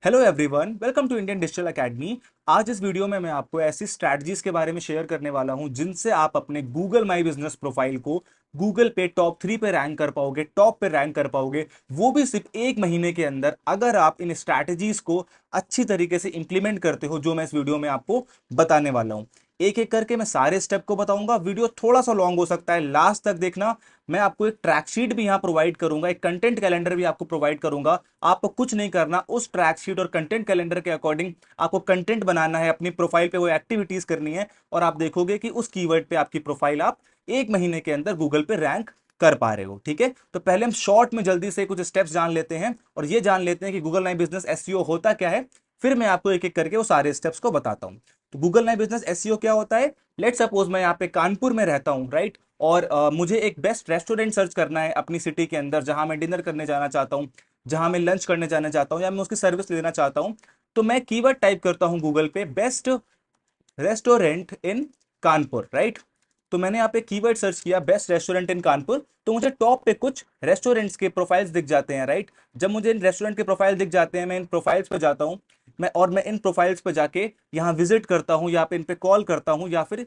Hello everyone, welcome to Indian digital academy. आज इस video में मैं आपको ऐसी स्ट्रैटेजीज के बारे में शेयर करने वाला हूं जिनसे आप अपने गूगल माई बिजनेस प्रोफाइल को गूगल पे टॉप 3 पे रैंक कर पाओगे, टॉप पे रैंक कर पाओगे। वो भी सिर्फ 1 महीने के अंदर, अगर आप इन स्ट्रैटेजीज को अच्छी तरीके से इंप्लीमेंट करते हो, जो मैं इस वीडियो में आपको बताने वाला हूं। एक एक करके मैं सारे स्टेप को बताऊंगा। वीडियो थोड़ा सा लॉन्ग हो सकता है, लास्ट तक देखना। मैं आपको एक ट्रैक शीट भी यहां प्रोवाइड करूंगा, एक कंटेंट कैलेंडर भी आपको प्रोवाइड करूंगा। आपको कुछ नहीं करना, उस ट्रैक शीट और कंटेंट कैलेंडर के अकॉर्डिंग आपको कंटेंट बनाना है, अपनी प्रोफाइल पे वो एक्टिविटीज करनी है, और आप देखोगे कि उस कीवर्ड पे आपकी प्रोफाइल आप 1 महीने के अंदर गूगल पे रैंक कर पा रहे हो। ठीक है, तो पहले हम शॉर्ट में जल्दी से कुछ स्टेप्स जान लेते हैं और ये जान लेते हैं कि गूगल माई बिजनेस एसईओ होता क्या है। फिर मैं आपको एक एक करके वो सारे स्टेप्स को बताता हूं। तो गूगल माई बिजनेस एसईओ क्या होता है? लेट सपोज मैं यहाँ पे कानपुर में रहता हूँ, राइट? और मुझे एक बेस्ट रेस्टोरेंट सर्च करना है अपनी सिटी के अंदर, जहां मैं डिनर करने जाना चाहता हूँ, जहां मैं लंच करने जाना चाहता हूँ, या मैं उसकी सर्विस लेना चाहता हूँ। तो मैं कीवर्ड टाइप करता हूँ गूगल पे, best restaurant in Kanpur, right? तो मैंने यहाँ पे कीवर्ड सर्च किया बेस्ट रेस्टोरेंट इन कानपुर, तो मुझे टॉप पे कुछ रेस्टोरेंट्स के प्रोफाइल्स दिख जाते हैं, राइट? जब मुझे इन रेस्टोरेंट के प्रोफाइल दिख जाते हैं, मैं इन प्रोफाइल्स पे जाता हूँ। मैं इन प्रोफाइल्स पे जाके यहाँ विजिट करता हूँ, यहाँ पे इन पे कॉल करता हूँ, या फिर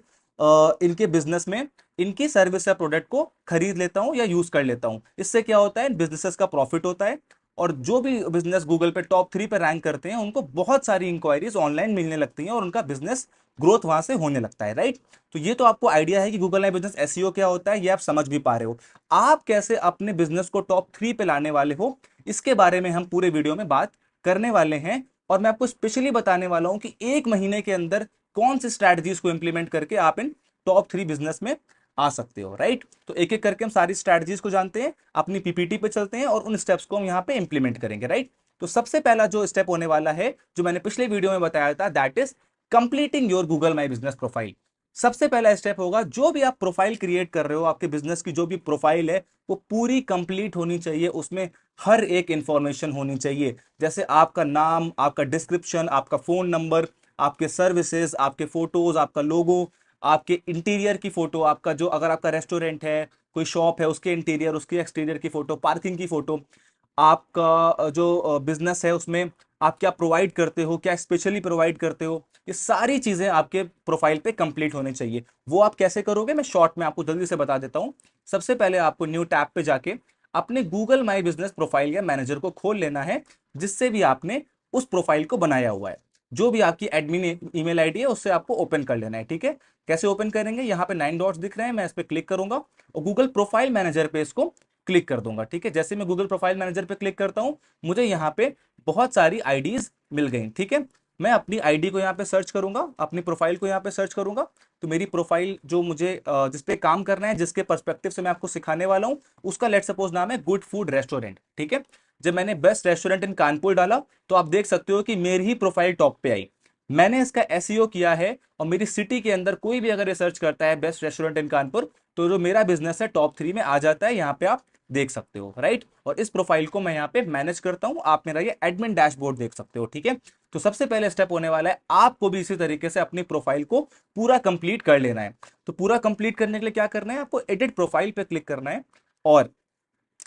इनके बिजनेस में इनकी सर्विस या प्रोडक्ट को खरीद लेता हूँ या यूज कर लेता हूँ। इससे क्या होता है? इन बिजनेसेस का प्रॉफिट होता है, और जो भी बिजनेस गूगल पे टॉप 3 पे रैंक करते हैं, उनको बहुत सारी इंक्वायरीज ऑनलाइन मिलने लगती हैं और उनका बिजनेस ग्रोथ वहां से होने लगता है, राइट? तो ये तो आपको आइडिया है कि गूगल माई बिजनेस एसईओ क्या होता है, ये आप समझ भी पा रहे हो। आप कैसे अपने बिजनेस को टॉप 3 पे लाने वाले हो, इसके बारे में हम पूरे वीडियो में बात करने वाले हैं। और मैं आपको स्पेशली बताने वाला हूं कि 1 महीने के अंदर कौन सी स्ट्रैटेजीज को इंप्लीमेंट करके आप इन टॉप 3 बिजनेस में आ सकते हो, राइट? तो एक एक करके हम सारी स्ट्रैटेजीज को जानते हैं, अपनी पीपीटी पे चलते हैं और उन स्टेप्स को हम यहाँ पे इंप्लीमेंट करेंगे, राइट? तो सबसे पहला जो स्टेप होने वाला है, जो मैंने पिछले वीडियो में बताया था, that is completing your Google my business profile. सबसे पहला स्टेप होगा, जो भी आप प्रोफाइल क्रिएट कर रहे हो, आपके बिजनेस की जो भी प्रोफाइल है, वो पूरी कंप्लीट होनी चाहिए। उसमें हर एक इंफॉर्मेशन होनी चाहिए, जैसे आपका नाम, आपका डिस्क्रिप्शन, आपका फोन नंबर, आपके सर्विसेज, आपके फोटोज, आपका लोगो, आपके इंटीरियर की फोटो, आपका जो, अगर आपका रेस्टोरेंट है, कोई शॉप है, उसके इंटीरियर, उसके एक्सटीरियर की फोटो, पार्किंग की फोटो, आपका जो बिजनेस है उसमें आप क्या प्रोवाइड करते हो, क्या स्पेशली प्रोवाइड करते हो, ये सारी चीजें आपके प्रोफाइल पे कंप्लीट होनी चाहिए। वो आप कैसे करोगे, मैं शॉर्ट में आपको जल्दी से बता देता हूं। सबसे पहले आपको न्यू टैब पे जाके अपने गूगल माई बिजनेस प्रोफाइल या मैनेजर को खोल लेना है, जिससे भी आपने उस प्रोफाइल को बनाया हुआ है। जो भी आपकी एडमिन ईमेल आईडी है, उससे आपको ओपन कर लेना है, ठीक है? कैसे ओपन करेंगे? यहाँ पे 9 डॉट्स दिख रहे हैं, मैं इस पर क्लिक करूंगा और गूगल प्रोफाइल मैनेजर पे इसको क्लिक कर दूंगा, ठीक है? जैसे मैं गूगल प्रोफाइल मैनेजर पे क्लिक करता हूं, मुझे यहाँ पे बहुत सारी आईडीज मिल गई, ठीक है? मैं अपनी आईडी को यहाँ पे सर्च करूंगा, अपनी प्रोफाइल को यहाँ पे सर्च करूंगा। तो मेरी प्रोफाइल जो मुझे जिस पे काम करना है, जिसके पर्सपेक्टिव से मैं आपको सिखाने वाला हूँ, उसका लेट सपोज नाम है गुड फूड रेस्टोरेंट, ठीक है? जब मैंने बेस्ट रेस्टोरेंट इन कानपुर डाला, तो आप देख सकते हो कि मेरी ही प्रोफाइल टॉप पे आई। मैंने इसका एसईओ किया है, और मेरी सिटी के अंदर कोई भी अगर ये सर्च करता है बेस्ट रेस्टोरेंट इन कानपुर, तो जो मेरा बिजनेस है टॉप 3 में आ जाता है। यहाँ पे आप देख सकते हो, राइट? और इस प्रोफाइल को मैं यहाँ पे मैनेज करता हूँ, आप मेरा ये एडमिन डैशबोर्ड देख सकते हो, ठीक है? तो सबसे पहले स्टेप होने वाला है, आपको भी इसी तरीके से अपनी प्रोफाइल को पूरा कंप्लीट कर लेना है। तो पूरा कंप्लीट करने के लिए क्या करना है? आपको एडिट प्रोफाइल पे क्लिक करना है, और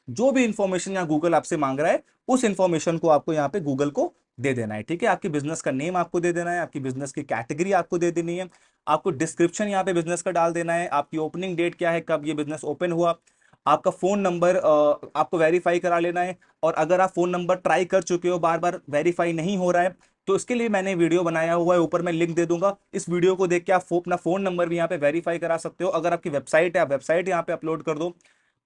जो भी इंफॉर्मेशन यहाँ गूगल आपसे मांग रहा है, उस इंफॉर्मेशन को आपको यहाँ पे गूगल को दे देना है, ठीक है? आपकी बिजनेस का नेम आपको दे देना है, आपकी बिजनेस की कैटेगरी आपको दे देनी है, आपको डिस्क्रिप्शन यहाँ पे बिजनेस का डाल देना है, आपकी ओपनिंग डेट क्या है, कब ये बिजनेस ओपन हुआ, आपका फोन नंबर आपको वेरीफाई करा लेना है। और अगर आप फोन नंबर ट्राई कर चुके हो, बार बार वेरीफाई नहीं हो रहा है, तो इसके लिए मैंने वीडियो बनाया हुआ है, ऊपर मैं लिंक दे दूंगा। इस वीडियो को देख के आप अपना फोन नंबर भी यहाँ पे वेरीफाई करा सकते हो। अगर आपकी वेबसाइट है, आप वेबसाइट यहाँ पे अपलोड कर दो।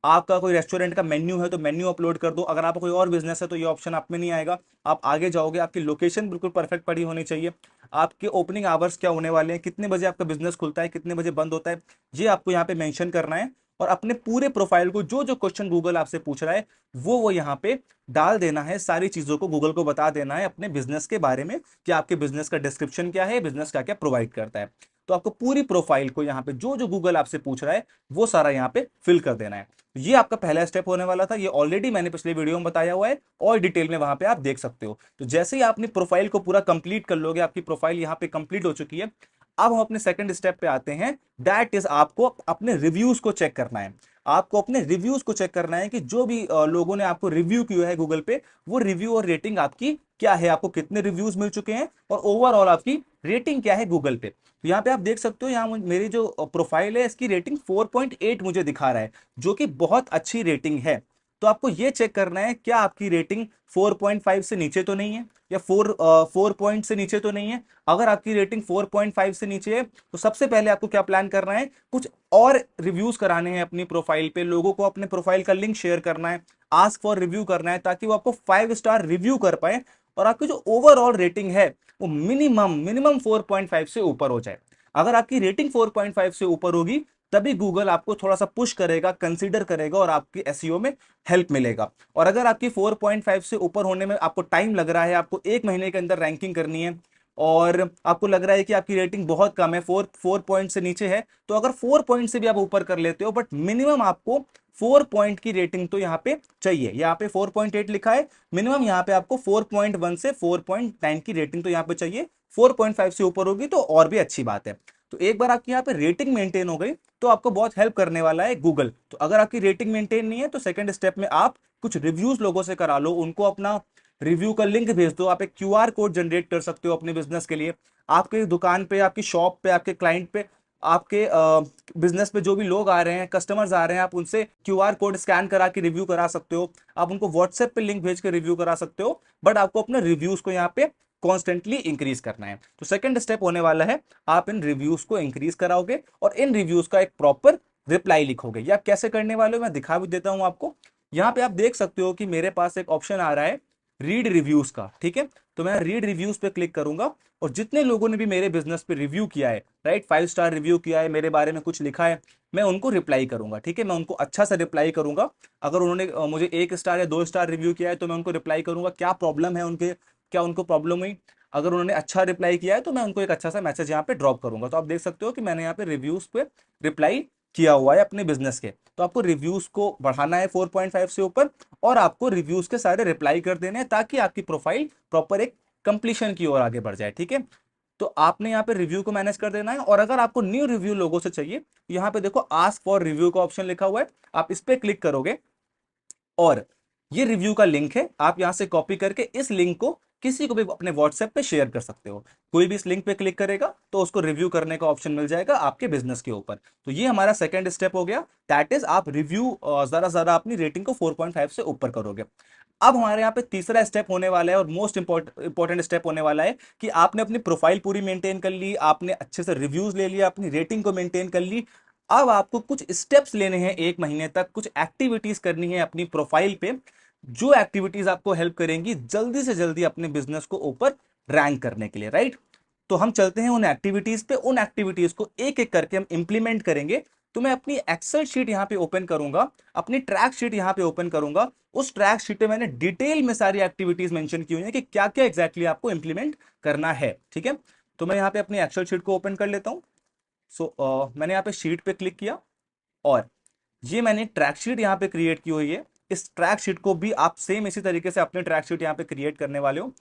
आपका कोई रेस्टोरेंट का मेन्यू है तो मेन्यू अपलोड कर दो। अगर आपका कोई और बिजनेस है तो ये ऑप्शन आप में नहीं आएगा, आप आगे जाओगे। आपकी लोकेशन बिल्कुल परफेक्ट पड़ी होनी चाहिए। आपके ओपनिंग आवर्स क्या होने वाले हैं, कितने बजे आपका बिजनेस खुलता है, कितने बजे बंद होता है, ये आपको यहाँ पे मेंशन करना है। और अपने पूरे प्रोफाइल को, जो जो क्वेश्चन गूगल आपसे पूछ रहा है, वो यहाँ पे डाल देना है। सारी चीजों को गूगल को बता देना है अपने बिजनेस के बारे में, कि आपके बिजनेस का डिस्क्रिप्शन क्या है, बिजनेस क्या क्या प्रोवाइड करता है। तो आपको पूरी प्रोफाइल को यहाँ पे जो जो गूगल आपसे पूछ रहा है, वो सारा यहाँ पे फिल कर देना है। ये आपका पहला स्टेप होने वाला था। ये ऑलरेडी मैंने पिछले वीडियो में बताया हुआ है, और डिटेल में वहां पे आप देख सकते हो। तो जैसे ही आपने प्रोफाइल को पूरा कंप्लीट कर लोगे, आपकी प्रोफाइल यहाँ पे कंप्लीट हो चुकी है। अब हम अपने सेकंड स्टेप पे आते हैं, दैट इज आपको अपने रिव्यूज को चेक करना है। आपको अपने रिव्यूज को चेक करना है कि जो भी लोगों ने आपको रिव्यू किया है गूगल पे, वो रिव्यू और रेटिंग आपकी क्या है, आपको कितने रिव्यूज मिल चुके हैं और ओवरऑल आपकी रेटिंग क्या है गूगल पे। तो यहाँ पे आप देख सकते हो, यहाँ मेरी जो प्रोफाइल है इसकी रेटिंग 4.8 मुझे दिखा रहा है, जो कि बहुत अच्छी रेटिंग है। तो आपको ये चेक करना है क्या आपकी रेटिंग 4.5 से नीचे तो नहीं है, या 4 पॉइंट से नीचे तो नहीं है। अगर आपकी रेटिंग 4.5 से नीचे है तो सबसे पहले आपको क्या प्लान करना है, कुछ और रिव्यूज कराने हैं अपनी प्रोफाइल पे, लोगों को अपने प्रोफाइल का लिंक शेयर करना है, आस्क फॉर रिव्यू करना है, ताकि वो आपको 5 स्टार रिव्यू कर पाए और आपकी जो ओवरऑल रेटिंग है वो मिनिमम मिनिमम 4.5 से ऊपर हो जाए। अगर आपकी रेटिंग 4.5 से ऊपर होगी तभी गूगल आपको थोड़ा सा पुश करेगा, कंसीडर करेगा और आपकी एसईओ में हेल्प मिलेगा। और अगर आपकी 4.5 से ऊपर होने में आपको टाइम लग रहा है, आपको 1 महीने के अंदर रैंकिंग करनी है और आपको लग रहा है कि आपकी रेटिंग बहुत कम है, 4 पॉइंट से नीचे है, तो अगर 4 पॉइंट से भी आप ऊपर कर लेते हो, बट मिनिमम आपको 4 पॉइंट की रेटिंग तो यहाँ पे चाहिए। यहाँ पे 4.8 लिखा है, मिनिमम यहाँ पे आपको 4.1 से 4.9 की रेटिंग तो यहाँ पे चाहिए। 4.5 से ऊपर होगी तो और भी अच्छी बात है। तो एक बार आपकी यहाँ पे रेटिंग मेंटेन हो गई तो आपको बहुत हेल्प करने वाला है गूगल। तो अगर आपकी रेटिंग मेंटेन नहीं है तो सेकंड स्टेप में आप कुछ रिव्यूज लोगों से करा लो, उनको अपना रिव्यू का लिंक भेज दो। आप एक क्यूआर कोड जनरेट कर सकते हो अपने बिजनेस के लिए। आपके दुकान पे, आपकी शॉप पे, आपके क्लाइंट पे, आपके बिजनेस पे जो भी लोग आ रहे हैं, कस्टमर्स आ रहे हैं, आप उनसे क्यूआर कोड स्कैन करा के रिव्यू करा सकते हो। आप उनको व्हाट्सएप पे लिंक भेज के रिव्यू करा सकते हो। बट आपको अपने रिव्यूज को यहाँ पे कॉन्स्टेंटली इंक्रीज करना है। तो सेकंड स्टेप होने वाला है, आप इन रिव्यूज को इंक्रीज कराओगे और इन रिव्यूज का एक प्रॉपर रिप्लाई लिखोगे। ये आप कैसे करने वाले हो मैं दिखा भी देता हूं आपको। यहाँ पे आप देख सकते हो कि मेरे पास एक ऑप्शन आ रहा है रीड रिव्यूज का, ठीक है। तो मैं रीड रिव्यूज पे क्लिक करूंगा और जितने लोगों ने भी मेरे बिजनेस पे रिव्यू किया है, राइट, 5 स्टार रिव्यू किया है, मेरे बारे में कुछ लिखा है, मैं उनको रिप्लाई करूंगा, ठीक है। मैं उनको अच्छा से रिप्लाई करूंगा। अगर उन्होंने मुझे 1 स्टार या 2 स्टार रिव्यू किया है तो मैं उनको रिप्लाई करूंगा क्या प्रॉब्लम है उनके, क्या उनको प्रॉब्लम हुई। अगर उन्होंने अच्छा रिप्लाई किया है तो मैं उनको एक अच्छा सा मैसेज यहाँ पे ड्रॉप करूंगा। तो आप देख सकते हो कि मैंने यहाँ पे रिव्यूज पे रिप्लाई किया हुआ है अपने बिजनेस के। तो आपको रिव्यूज को बढ़ाना है 4.5 से ऊपर और आपको रिव्यूज के सारे रिप्लाई कर देने हैं ताकि आपकी प्रोफाइल प्रॉपर एक कंप्लीशन की ओर आगे बढ़ जाए, ठीक है। तो आपने यहाँ पे रिव्यू को मैनेज कर देना है। और अगर आपको न्यू रिव्यू लोगों से चाहिए, यहाँ पे देखो आस्क फॉर रिव्यू का ऑप्शन लिखा हुआ है, आप इस पे क्लिक करोगे और ये रिव्यू का लिंक है, आप यहां से कॉपी करके इस लिंक को किसी को भी अपने व्हाट्सएप पे शेयर कर सकते हो। कोई भी इस लिंक पे क्लिक करेगा तो उसको रिव्यू करने का ऑप्शन मिल जाएगा आपके बिजनेस के ऊपर। तो ये हमारा सेकंड स्टेप हो गया, दैट इज आप रिव्यू ज्यादा ज्यादा अपनी रेटिंग को 4.5 से ऊपर करोगे। अब हमारे यहाँ पे तीसरा स्टेप होने वाला है और मोस्ट इंपॉर्टेंट स्टेप होने वाला है कि आपने अपनी प्रोफाइल पूरी मेंटेन कर ली, आपने अच्छे से रिव्यूज ले लिया, अपनी रेटिंग को मेंटेन कर ली। अब आपको कुछ स्टेप्स लेने हैं, 1 महीने तक कुछ एक्टिविटीज करनी है अपनी प्रोफाइल पे, जो एक्टिविटीज आपको हेल्प करेंगी जल्दी से जल्दी अपने बिजनेस को ऊपर रैंक करने के लिए, राइट। तो हम चलते हैं उन एक्टिविटीज पे, उन एक्टिविटीज को एक एक करके हम इंप्लीमेंट करेंगे। तो मैं अपनी एक्सेल शीट यहाँ पे ओपन करूंगा, अपनी ट्रैक शीट यहाँ पे ओपन करूंगा। उस ट्रैक शीट पे मैंने डिटेल में सारी एक्टिविटीज मेंशन की हुई है कि क्या क्या एग्जैक्टली आपको इंप्लीमेंट करना है, ठीक है। तो मैं यहाँ पे अपनी एक्सेल शीट को ओपन कर लेता हूँ। मैंने यहाँ पे शीट पे क्लिक किया और ये मैंने ट्रैक शीट यहाँ पे क्रिएट की हुई है। इस ट्रैक शीट को भी आप सेम इसी तरीके से अपने ट्रैक शीट यहाँ पे क्रिएट करने वाले हो।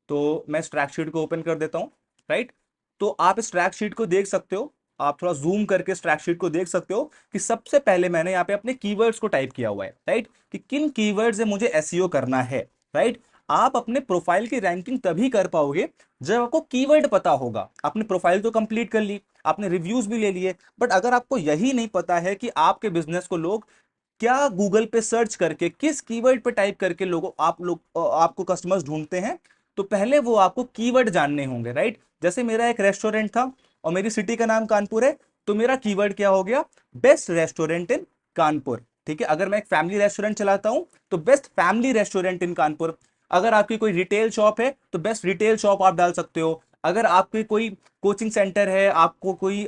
तो मैं इस ट्रैक शीट को ओपन कर देता हूँ, राइट। तो आप इस ट्रैक शीट को देख सकते हो, आप थोड़ा जूम करके इस ट्रैक शीट को देख सकते हो कि सबसे पहले मैंने यहाँ पे अपने कीवर्ड्स को टाइप किया हुआ है, राइट, कि किन कीवर्ड से मुझे एसईओ करना है, राइट। आप अपने प्रोफाइल की रैंकिंग तभी कर पाओगे जब आपको कीवर्ड पता होगा। आपने प्रोफाइल तो कंप्लीट कर ली, आपने रिव्यूज भी ले लिए, बट अगर आपको यही नहीं पता है कि आपके बिजनेस को लोग क्या गूगल पे सर्च करके, किस कीवर्ड पे टाइप करके आपको कस्टमर्स ढूंढते हैं, तो पहले वो आपको कीवर्ड जानने होंगे, राइट। जैसे मेरा एक रेस्टोरेंट था और मेरी सिटी का नाम कानपुर है, तो मेरा कीवर्ड क्या हो गया, बेस्ट रेस्टोरेंट इन कानपुर, ठीक है। अगर मैं एक फैमिली रेस्टोरेंट चलाता हूं तो best family restaurant in Kanpur. अगर आपकी कोई रिटेल शॉप है तो बेस्ट रिटेल शॉप आप डाल सकते हो। अगर आपकी कोई कोचिंग सेंटर है, आपको कोई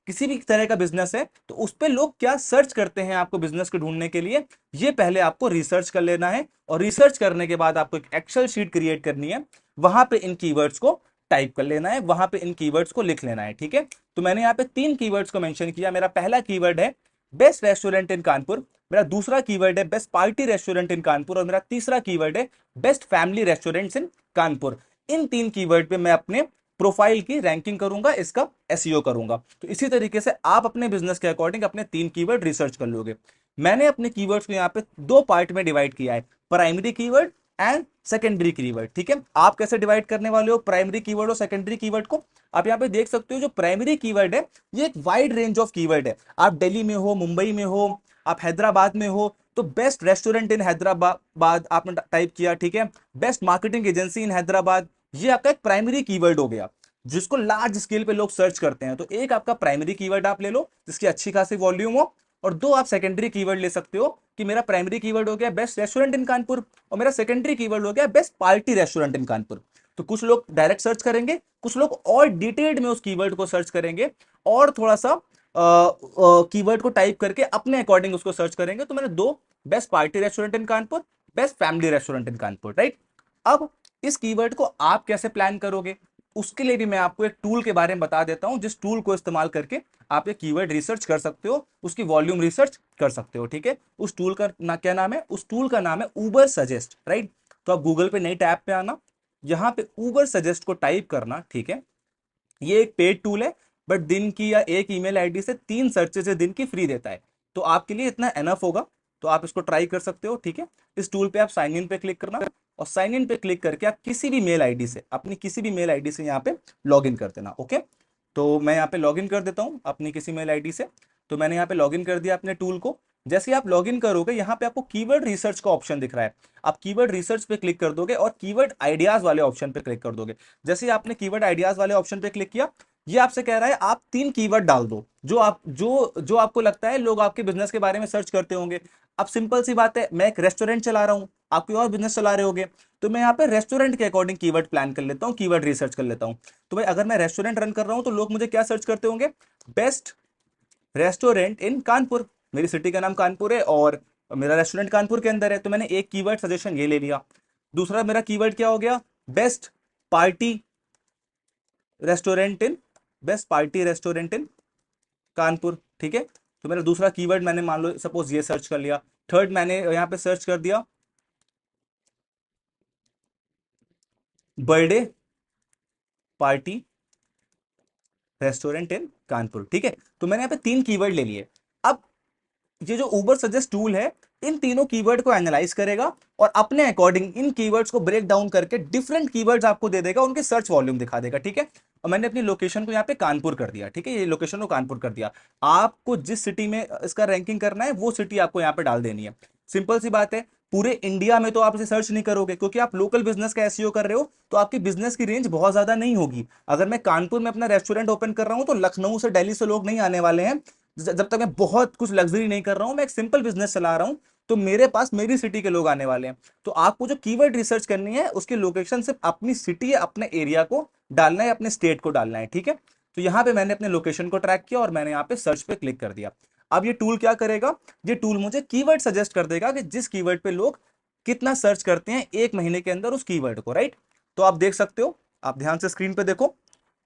किसी भी तरह का बिजनेस है, तो उस पर लोग क्या सर्च करते हैं आपको बिजनेस को ढूंढने के लिए, ये पहले आपको रिसर्च कर लेना है। और रिसर्च करने के बाद आपको एक एक्सेल शीट क्रिएट करनी है, वहां पे इन कीवर्ड्स को टाइप कर लेना है, वहां पे इन कीवर्ड्स को लिख लेना है, ठीक है। तो मैंने यहाँ पे 3 कीवर्ड्स को मेंशन किया। मेरा पहला कीवर्ड है बेस्ट रेस्टोरेंट इन कानपुर, मेरा दूसरा कीवर्ड है best party restaurant in Kanpur और मेरा तीसरा कीवर्ड है बेस्ट फैमिली रेस्टोरेंट्स इन कानपुर। इन 3 कीवर्ड पे मैं अपने प्रोफाइल की रैंकिंग करूंगा, इसका एसईओ करूंगा। तो इसी तरीके से आप अपने बिजनेस के अकॉर्डिंग अपने 3 कीवर्ड रिसर्च कर लोगे। मैंने अपने कीवर्ड्स को यहाँ पे 2 पार्ट में डिवाइड किया है, primary keyword and secondary keyword. ठीक है, आप कैसे डिवाइड करने वाले हो प्राइमरी कीवर्ड और सेकेंडरी कीवर्ड को? आप यहाँ पे देख सकते हो जो प्राइमरी कीवर्ड है ये एक वाइड रेंज ऑफ कीवर्ड है। आप दिल्ली में हो, मुंबई में हो, आप हैदराबाद में हो, तो बेस्ट रेस्टोरेंट इन हैदराबाद आपने टाइप किया, ठीक है, बेस्ट मार्केटिंग एजेंसी इन हैदराबाद, ये आपका एक प्राइमरी कीवर्ड हो गया जिसको लार्ज स्केल पे लोग सर्च करते हैं। तो एक आपका प्राइमरी कीवर्ड आप ले लो जिसकी अच्छी खासी वॉल्यूम हो, और दो आप सेकेंडरी कीवर्ड ले सकते हो कि मेरा प्राइमरी कीवर्ड हो गया बेस्ट रेस्टोरेंट इन कानपुर और मेरा सेकेंडरी कीवर्ड हो गया best party restaurant in Kanpur. तो कुछ लोग डायरेक्ट सर्च करेंगे, कुछ लोग और डिटेल्ड में उस कीवर्ड को सर्च करेंगे और थोड़ा सा कीवर्ड को टाइप करके अपने अकॉर्डिंग उसको सर्च करेंगे। तो मैंने दो, best party restaurant in Kanpur, best family restaurant in Kanpur, right. अब इस कीवर्ड को आप कैसे प्लान करोगे उसके लिए भी मैं आपको एक टूल के बारे में बता देता हूं, जिस टूल को इस्तेमाल करके आप ये कीवर्ड रिसर्च कर सकते हो, उसकी वॉल्यूम रिसर्च कर सकते हो। ठीक है, उस टूल का क्या नाम है? उस टूल का नाम है उबर सजेस्ट, राइट। तो आप गूगल पे नई टैब पे आना, यहाँ पे उबर सजेस्ट को टाइप करना, ठीक है। ये एक पेड टूल है, बट दिन की या एक ईमेल आईडी से 3 सर्चेज दिन की फ्री देता है, तो आपके लिए इतना एनफ होगा, तो आप इसको ट्राई कर सकते हो। ठीक है, इस टूल पे आप साइन इन पे क्लिक करना और साइन इन पे क्लिक करके आप किसी भी मेल आईडी से, अपनी किसी भी मेल आईडी से यहाँ पे लॉग इन कर देना। ओके, तो मैं यहाँ पे लॉग इन कर देता हूँ अपनी किसी मेल आईडी से। तो मैंने यहाँ पे लॉग इन कर दिया अपने टूल को। जैसे ही आप लॉग इन करोगे यहाँ पे आपको कीवर्ड रिसर्च का ऑप्शन दिख रहा है, आप कीवर्ड रिसर्च पे क्लिक कर दोगे और कीवर्ड आइडियाज वाले ऑप्शन पे क्लिक कर दोगे। जैसे ही आपने कीवर्ड आइडियाज वाले ऑप्शन पे क्लिक किया, ये आपसे कह रहा है आप 3 कीवर्ड डाल दो जो आपको लगता है लोग आपके बिजनेस के बारे में सर्च करते होंगे। अब सिंपल सी बात है, मैं एक रेस्टोरेंट चला रहा हूँ, आप कोई और बिजनेस चला रहे होगे, तो मैं यहाँ पे रेस्टोरेंट के अकॉर्डिंग कीवर्ड प्लान कर लेता हूँ, कीवर्ड रिसर्च कर लेता हूँ। तो भाई अगर मैं रेस्टोरेंट रन कर रहा हूँ तो लोग मुझे क्या सर्च करते होंगे? बेस्ट रेस्टोरेंट इन कानपुर, मेरी सिटी का नाम कानपुर है और मेरा रेस्टोरेंट कानपुर के अंदर है, तो मैंने एक कीवर्ड सजेशन ये ले लिया। दूसरा मेरा कीवर्ड क्या हो गया? Best party restaurant in, best party restaurant in Kanpur. ठीक है, तो मेरा दूसरा कीवर्ड मैंने मान लो सपोज ये सर्च कर लिया। थर्ड मैंने यहाँ पे सर्च कर दिया birthday party restaurant in Kanpur. ठीक है, तो मैंने यहाँ पे 3 कीवर्ड ले लिए। अब ये जो उबर सजेस्ट टूल है इन तीनों कीवर्ड को एनालाइज करेगा और अपने अकॉर्डिंग इन कीवर्ड्स को ब्रेक डाउन करके डिफरेंट कीवर्ड्स आपको दे देगा, उनके सर्च वॉल्यूम दिखा देगा। ठीक है, और मैंने अपनी लोकेशन को यहाँ पे कानपुर कर दिया। ठीक है, ये लोकेशन को कानपुर कर दिया। आपको जिस सिटी में इसका रैंकिंग करना है वो सिटी आपको यहाँ पे डाल देनी है। सिंपल सी बात है, पूरे इंडिया में तो आप इसे सर्च नहीं करोगे क्योंकि आप लोकल बिजनेस का एसईओ कर रहे हो, तो आपकी बिजनेस की रेंज बहुत ज्यादा नहीं होगी। अगर मैं कानपुर में अपना रेस्टोरेंट ओपन कर रहा हूं तो लखनऊ से, दिल्ली से लोग नहीं आने वाले हैं। जब तक मैं बहुत कुछ लग्जरी नहीं कर रहा हूं, मैं एक सिंपल बिजनेस चला रहा हूं, तो मेरे पास मेरी सिटी के लोग आने वाले हैं। तो आपको जो कीवर्ड रिसर्च करनी है उसकी लोकेशन सिर्फ अपनी सिटी या अपने एरिया को डालना है, अपने स्टेट को डालना है। ठीक है, तो यहां पे मैंने अपने लोकेशन को ट्रैक किया और मैंने यहाँ पे सर्च पे क्लिक कर दिया। अब ये टूल क्या करेगा? ये टूल मुझे कीवर्ड सजेस्ट कर देगा कि जिस कीवर्ड पे लोग कितना सर्च करते हैं एक महीने के अंदर उस कीवर्ड को, राइट। तो आप देख सकते हो, आप ध्यान से स्क्रीन पे देखो,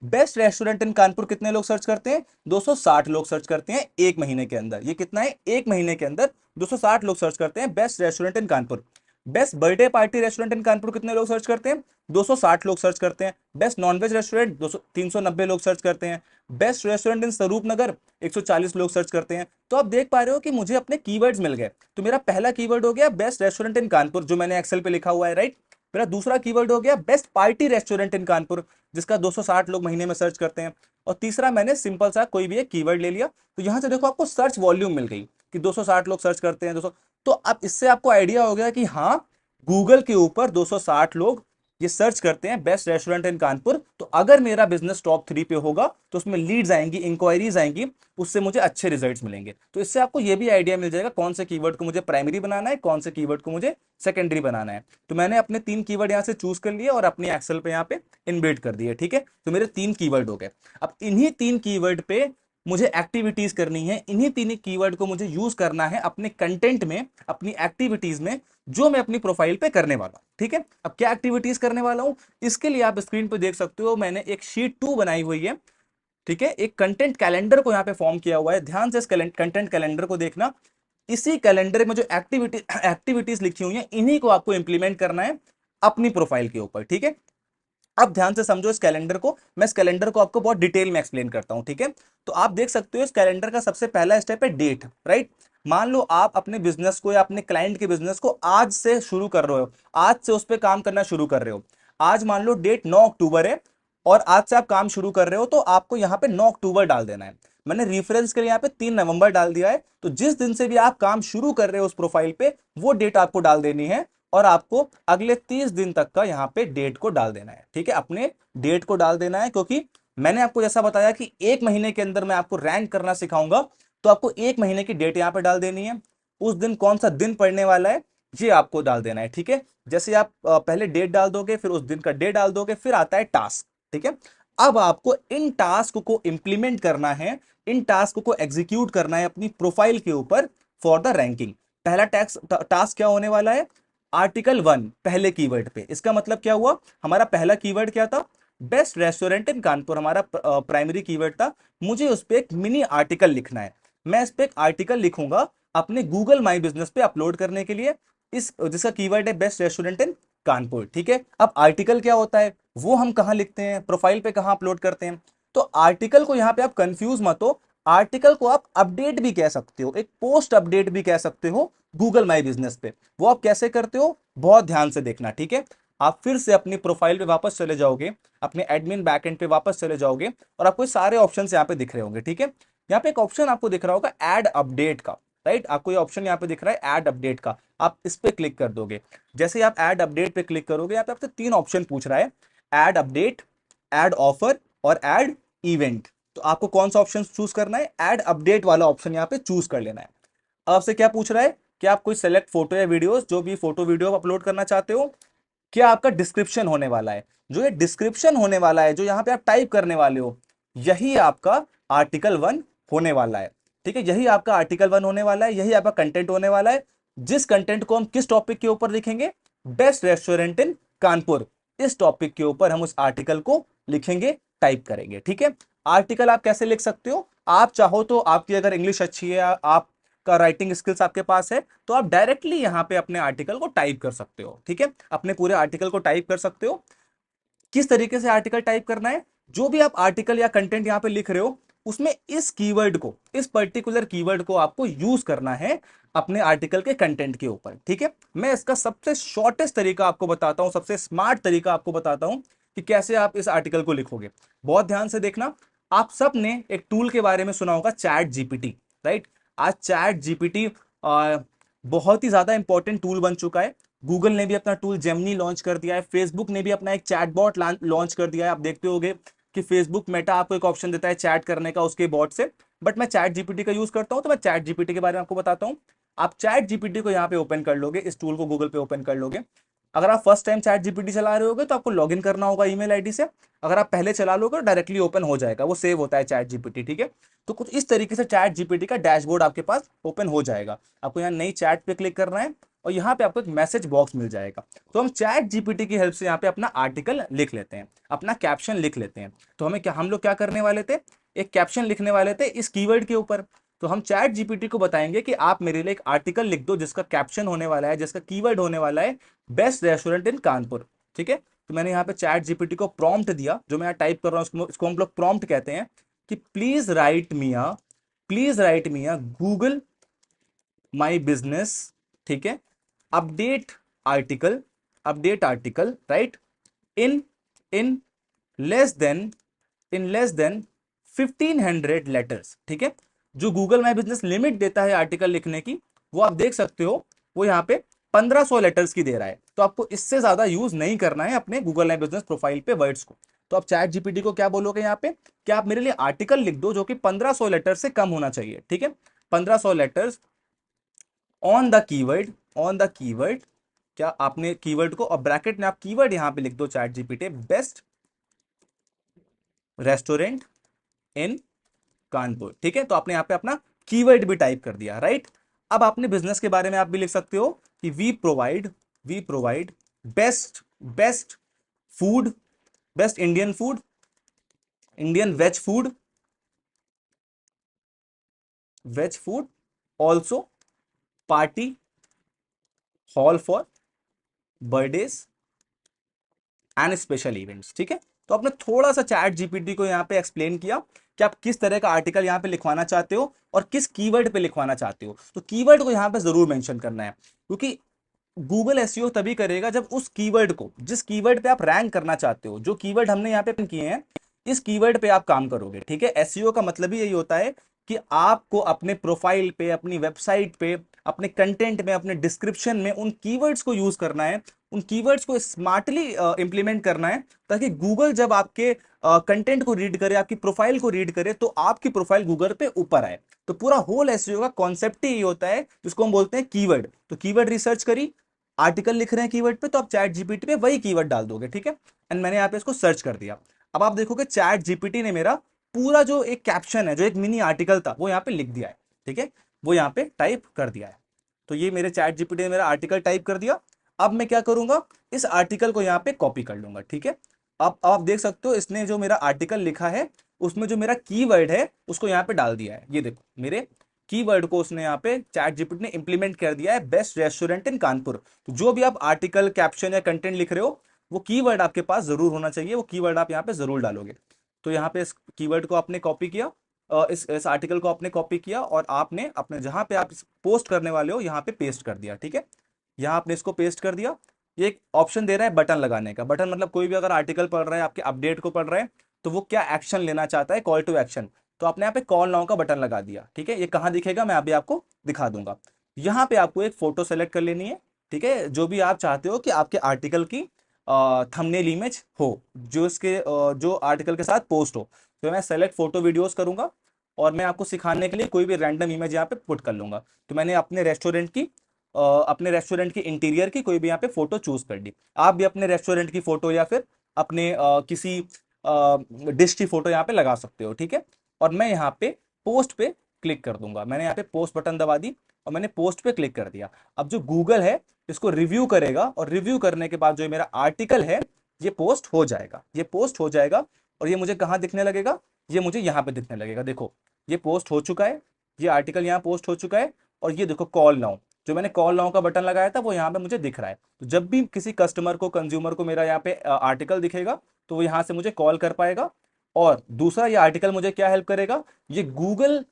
बेस्ट रेस्टोरेंट इन कानपुर कितने लोग सर्च करते हैं? 260 लोग सर्च करते हैं एक महीने के अंदर। ये कितना है? एक महीने के अंदर 260 लोग सर्च करते हैं best restaurant in Kanpur. Best birthday party restaurant in Kanpur कितने लोग सर्च करते हैं? 260 लोग सर्च करते हैं। बेस्ट नॉनवेज रेस्टोरेंट 390 लोग सर्च करते हैं। बेस्ट रेस्टोरेंट इन स्वरूप नगर 140 लोग सर्च करते हैं। तो आप देख पा रहे हो कि मुझे अपने कीवर्ड्स मिल गए। तो मेरा पहला कीवर्ड हो गया बेस्ट रेस्टोरेंट इन कानपुर, जो मैंने एक्सेल पे लिखा हुआ है, राइट। मेरा दूसरा कीवर्ड हो गया best party restaurant in Kanpur, जिसका 260 लोग महीने में सर्च करते हैं। और तीसरा मैंने सिंपल सा कोई भी एक कीवर्ड ले लिया। तो यहां से देखो आपको सर्च वॉल्यूम मिल गई कि 260 लोग सर्च करते हैं 200। तो अब इससे आपको आइडिया हो गया कि हाँ, गूगल के ऊपर 260 लोग ये सर्च करते हैं बेस्ट रेस्टोरेंट इन कानपुर। तो अगर मेरा बिजनेस टॉप 3 पे होगा तो उसमें लीड्स आएंगी, इंक्वायरीज आएंगी, उससे मुझे अच्छे रिजल्ट्स मिलेंगे। तो इससे आपको ये भी आइडिया मिल जाएगा कौन से कीवर्ड को मुझे प्राइमरी बनाना है, कौन से कीवर्ड को मुझे सेकेंडरी बनाना है। तो मैंने अपने 3 कीवर्ड यहाँ से चूज कर लिए और अपनी एक्सेल पे यहाँ पे इनबिल्ट कर दिए। ठीक है, तो मेरे 3 कीवर्ड हो गए। अब इन्हीं 3 कीवर्ड पे मुझे एक्टिविटीज करनी है, इन्हीं 3 कीवर्ड को मुझे यूज करना है अपने कंटेंट में, अपनी एक्टिविटीज में, जो मैं अपनी प्रोफाइल पे करने वाला हूं। ठीक है, अब क्या एक्टिविटीज करने वाला हूं इसके लिए आप स्क्रीन पे देख सकते हो, मैंने एक शीट 2 बनाई हुई है। ठीक है, एक कंटेंट कैलेंडर को यहाँ पे फॉर्म किया हुआ है। ध्यान से इस कंटेंट कैलेंडर को देखना। इसी कैलेंडर में जो एक्टिविटीज लिखी हुई है इन्हीं को आपको इंप्लीमेंट करना है अपनी प्रोफाइल के ऊपर। ठीक है, अब ध्यान से समझो इस कैलेंडर को। मैं इस कैलेंडर को आपको बहुत डिटेल में एक्सप्लेन करता हूं। ठीक है, तो आप देख सकते हो इस कैलेंडर का सबसे पहला स्टेप है डेट, राइट। मान लो आप अपने बिजनेस को या अपने क्लाइंट के बिजनेस को आज से शुरू कर रहे हो, आज से उस पर काम करना शुरू कर रहे हो। आज मान लो डेट 9 अक्टूबर है और आज से आप काम शुरू कर रहे हो, तो आपको यहाँ पे 9 अक्टूबर डाल देना है। मैंने रेफरेंस के लिए यहाँ पे 3 नवंबर डाल दिया है। तो जिस दिन से भी आप काम शुरू कर रहे हो उस प्रोफाइल पे, वो डेट आपको डाल देनी है और आपको अगले 30 दिन तक का यहाँ पे डेट को डाल देना है। ठीक है, अपने डेट को डाल देना है, क्योंकि मैंने आपको जैसा बताया कि एक महीने के अंदर मैं आपको रैंक करना सिखाऊंगा। तो आपको एक महीने की डेट यहाँ पे डाल देनी है। उस दिन कौन सा दिन पड़ने वाला है ये आपको डाल देना है। ठीक है, जैसे आप पहले डेट डाल दोगे, फिर उस दिन का डे डाल दोगे, फिर आता है टास्क। ठीक है, अब आपको इन टास्क को इंप्लीमेंट करना है, इन टास्क को एग्जीक्यूट करना है अपनी प्रोफाइल के ऊपर फॉर द रैंकिंग। पहला टास्क क्या होने वाला है? आर्टिकल 1 पहले कीवर्ड पे। इसका मतलब क्या हुआ? हमारा पहला कीवर्ड क्या था? बेस्ट रेस्टोरेंट इन कानपुर हमारा प्राइमरी कीवर्ड था। मुझे उस पर एक मिनी आर्टिकल लिखना है। मैं इस पे एक आर्टिकल लिखूंगा अपने गूगल माई बिजनेस पे अपलोड करने के लिए, इस जिसका कीवर्ड है बेस्ट रेस्टोरेंट इन कानपुर। ठीक है, अब आर्टिकल क्या होता है वो हम कहाँ लिखते हैं, प्रोफाइल पे कहाँ अपलोड करते हैं? तो आर्टिकल को यहाँ पे आप कंफ्यूज मत हो, आर्टिकल को आप अपडेट भी कह सकते हो, एक पोस्ट अपडेट भी कह सकते हो गूगल माई बिजनेस पे। वो आप कैसे करते हो, बहुत ध्यान से देखना। ठीक है, आप फिर से अपनी प्रोफाइल पे वापस चले जाओगे, अपने एडमिन बैकएंड पे वापस चले जाओगे और आपको सारे ऑप्शन यहाँ पे दिख रहे होंगे। ठीक है, यहाँ पे एक ऑप्शन आपको दिख रहा होगा ऐड अपडेट का, राइट? आपको ये ऑप्शन यहाँ पे दिख रहा है ऐड अपडेट का, आप इस पे क्लिक कर दोगे। जैसे ही आप ऐड अपडेट पे क्लिक करोगे, यहाँ पे आपसे 3 ऑप्शन पूछ रहा है, ऐड अपडेट, ऐड ऑफर और ऐड इवेंट। तो आपको कौन सा ऑप्शन चूज करना है? ऐड अपडेट वाला ऑप्शन यहाँ पे चूज कर लेना है। अब आपसे क्या पूछ रहा है कि आप कोई सेलेक्ट फोटो या वीडियोस, जो भी फोटो वीडियो अपलोड करना चाहते हो, क्या आपका डिस्क्रिप्शन होने वाला है? जो ये डिस्क्रिप्शन होने वाला है, जो यहां पे आप टाइप करने वाले हो, यही आपका आर्टिकल 1 होने वाला है। ठीक है, यही आपका आर्टिकल 1 होने वाला है, यही आपका कंटेंट होने वाला है। जिस कंटेंट को हम किस टॉपिक के ऊपर लिखेंगे? Best restaurant in Kanpur. इस टॉपिक के ऊपर हम उस आर्टिकल को लिखेंगे, टाइप करेंगे। ठीक है, आर्टिकल आप कैसे लिख सकते हो? आप चाहो तो, आपकी अगर इंग्लिश अच्छी है, आप का राइटिंग स्किल्स आपके पास है, तो आप डायरेक्टली यहां पे अपने आर्टिकल को टाइप कर सकते हो। ठीक है, अपने पूरे आर्टिकल को टाइप कर सकते हो। किस तरीके से आर्टिकल टाइप करना है? जो भी आप आर्टिकल या कंटेंट यहां पे लिख रहे हो, उसमें इस कीवर्ड को, इस पर्टिकुलर कीवर्ड को आपको यूज करना है अपने आर्टिकल के कंटेंट के ऊपर। ठीक है, मैं इसका सबसे शॉर्टेस्ट तरीका आपको बताता हूं, सबसे स्मार्ट तरीका आपको बताता हूं कि कैसे आप इस आर्टिकल को लिखोगे। बहुत ध्यान से देखना। आप सब ने एक टूल के बारे में सुना होगा, चैट जीपीटी, राइट? आज चैट जीपीटी बहुत ही ज्यादा इंपॉर्टेंट टूल बन चुका है। गूगल ने भी अपना टूल जेमिनी लॉन्च कर दिया है, फेसबुक ने भी अपना एक चैटबॉट लॉन्च कर दिया है। आप देखते होंगे कि फेसबुक मेटा आपको एक ऑप्शन देता है चैट करने का उसके बॉट से, बट मैं चैट जीपीटी का यूज करता हूं, तो मैं चैट जीपीटी के बारे में आपको बताता हूं। आप चैट जीपीटी को यहाँ पे ओपन कर लोगे, इस टूल को गूगल पे ओपन कर लोगे। अगर आप फर्स्ट टाइम चैट जीपीटी चला रहे होगे तो आपको लॉगिन करना होगा ईमेल आईडी से। अगर आप पहले चला लोगे तो डायरेक्टली ओपन हो जाएगा, वो सेव होता है चैट जीपीटी। ठीक है, तो कुछ इस तरीके से चैट जीपीटी का डैशबोर्ड आपके पास ओपन हो जाएगा। आपको यहाँ नई चैट पे क्लिक करना है और यहाँ पे आपको एक मैसेज बॉक्स मिल जाएगा। तो हम चैट जीपीटी की हेल्प से यहाँ पे अपना आर्टिकल लिख लेते हैं, अपना कैप्शन लिख लेते हैं। तो हम लोग क्या करने वाले थे? एक कैप्शन लिखने वाले थे इस कीवर्ड के ऊपर। तो हम चैट जीपीटी को बताएंगे कि आप मेरे लिए एक आर्टिकल लिख दो जिसका कैप्शन होने वाला है, जिसका कीवर्ड होने वाला है बेस्ट रेस्टोरेंट इन कानपुर। ठीक है, तो मैंने यहाँ पे चैट जीपीटी को प्रॉम्प्ट दिया, जो मैं यहाँ टाइप कर रहा हूँ इसको हम लोग प्रॉम्प्ट कहते हैं, कि please right me Google my business, ठीक है, update article, right, in in less than less than 1500 letters. ठीक है, जो गूगल माई बिजनेस लिमिट देता है आर्टिकल लिखने की, वो आप देख सकते हो, वो यहाँ पे 1500 लेटर्स की दे रहा है। तो आपको इससे ज्यादा यूज नहीं करना है अपने गूगल माई बिजनेस प्रोफाइल पे वर्ड्स को। तो आप चैट जीपीटी को क्या बोलोगे यहाँ पे, कि आप मेरे लिए आर्टिकल लिख दो जो कि 1500 लेटर से कम होना चाहिए। ठीक है, 1500 लेटर्स ऑन द कीवर्ड, क्या आपने कीवर्ड को, और ब्रैकेट में आप कीवर्ड यहां पे लिख दो chat GPT, best restaurant in Kanpur. ठीक है, तो आपने यहां पे अपना कीवर्ड भी टाइप कर दिया, राइट? अब अपने बिजनेस के बारे में आप भी लिख सकते हो कि we provide best best food, best Indian food, Indian veg food also, party hall for birthdays and special events. ठीक है, तो आपने थोड़ा सा चैट जीपीटी को यहाँ पे एक्सप्लेन किया कि आप किस तरह का आर्टिकल यहाँ पे लिखवाना चाहते हो और किस कीवर्ड पे लिखवाना चाहते हो। तो कीवर्ड को यहाँ पे जरूर मेंशन करना है, क्योंकि गूगल एसईओ तभी करेगा जब उस कीवर्ड को, जिस कीवर्ड पे आप रैंक करना चाहते हो, जो कीवर्ड हमने यहाँ पे पिन किए हैं, इस कीवर्ड पे आप काम करोगे। ठीक है, एसईओ का मतलब ही यही होता है कि आपको अपने प्रोफाइल पे, अपनी वेबसाइट पे, अपने कंटेंट में, अपने डिस्क्रिप्शन में उन कीवर्ड्स को यूज करना है, उन कीवर्ड्स को स्मार्टली इंप्लीमेंट करना है, ताकि गूगल जब आपके कंटेंट को रीड करे, आपकी प्रोफाइल को रीड करे, तो आपकी प्रोफाइल गूगल पे ऊपर आए। तो पूरा होल एसईओ का कॉन्सेप्ट ही ये होता है, जिसको हम बोलते हैं कीवर्ड। तो कीवर्ड रिसर्च करी, आर्टिकल लिख रहे हैं कीवर्ड पे, तो आप चैट जीपीटी पे वही कीवर्ड डाल दोगे। ठीक है, एंड मैंने यहाँ पे इसको सर्च कर दिया। अब आप देखोगे चैट जीपीटी ने मेरा पूरा जो एक कैप्शन है, जो एक मिनी आर्टिकल था, वो यहाँ पे लिख दिया है। ठीक है, वो यहाँ पे टाइप कर दिया है। तो ये मेरे चैट जीपीटी ने मेरा आर्टिकल टाइप कर दिया। अब मैं क्या करूंगा, इस आर्टिकल को यहाँ पे कॉपी कर लूंगा। ठीक है, अब आप देख सकते हो इसने जो मेरा आर्टिकल लिखा है, उसमें जो मेरा कीवर्ड है उसको यहाँ पे डाल दिया है। ये देखो, मेरे कीवर्ड को उसने यहाँ पे चैट जीपीटी ने इंप्लीमेंट कर दिया है, बेस्ट रेस्टोरेंट इन कानपुर। तो जो भी आप आर्टिकल, कैप्शन या कंटेंट लिख रहे हो, वो कीवर्ड आपके पास जरूर होना चाहिए, वो कीवर्ड आप यहाँ पे जरूर डालोगे। तो यहाँ पे इस कीवर्ड को आपने कॉपी किया, इस आर्टिकल को आपने कॉपी किया, और आपने अपने जहां पे आप पोस्ट करने वाले हो यहाँ पे पेस्ट कर दिया। ठीक है, यहाँ आपने इसको पेस्ट कर दिया। ये एक ऑप्शन दे रहा है बटन लगाने का। बटन मतलब कोई भी अगर आर्टिकल पढ़ रहा है, आपके अपडेट को पढ़ रहा है, तो वो क्या एक्शन लेना चाहता है, कॉल टू एक्शन, तो आपने यहाँ पे कॉल नाउ का बटन लगा दिया। ठीक है, ये कहाँ दिखेगा मैं अभी आपको दिखा दूंगा। यहाँ पे आपको एक फोटो सेलेक्ट कर लेनी है। ठीक है, जो भी आप चाहते हो कि आपके आर्टिकल की थंबनेल इमेज हो, जो इसके जो आर्टिकल के साथ पोस्ट हो। तो मैं सेलेक्ट फोटो वीडियोस करूंगा, और मैं आपको सिखाने के लिए कोई भी रैंडम इमेज यहाँ पे पुट कर लूंगा। तो मैंने अपने रेस्टोरेंट की इंटीरियर की कोई भी यहाँ पे फोटो चूज कर ली। आप भी अपने रेस्टोरेंट की फोटो या फिर अपने किसी डिश की फोटो यहाँ पे लगा सकते हो। ठीक है, और मैं यहाँ पे पोस्ट पे क्लिक कर दूंगा। मैंने यहाँ पे पोस्ट बटन दबा दी और मैंने पोस्ट पे क्लिक कर दिया। अब जो गूगल है इसको रिव्यू करेगा, और रिव्यू करने के बाद जो मेरा आर्टिकल है ये पोस्ट हो जाएगा, ये पोस्ट हो जाएगा। और ये मुझे कहाँ दिखने लगेगा, ये मुझे यहाँ पे दिखने लगेगा। देखो, ये पोस्ट हो चुका है, ये आर्टिकल यहाँ पोस्ट हो चुका है। और ये देखो कॉल नाउ, जो मैंने कॉल नाउ का बटन लगाया था वो यहाँ पे मुझे दिख रहा है। तो जब भी किसी कस्टमर को, कंज्यूमर को मेरा यहाँ पे आर्टिकल दिखेगा, तो वो यहाँ से मुझे कॉल कर पाएगा। और दूसरा, ये आर्टिकल मुझे क्या हेल्प करेगा, ये गूगल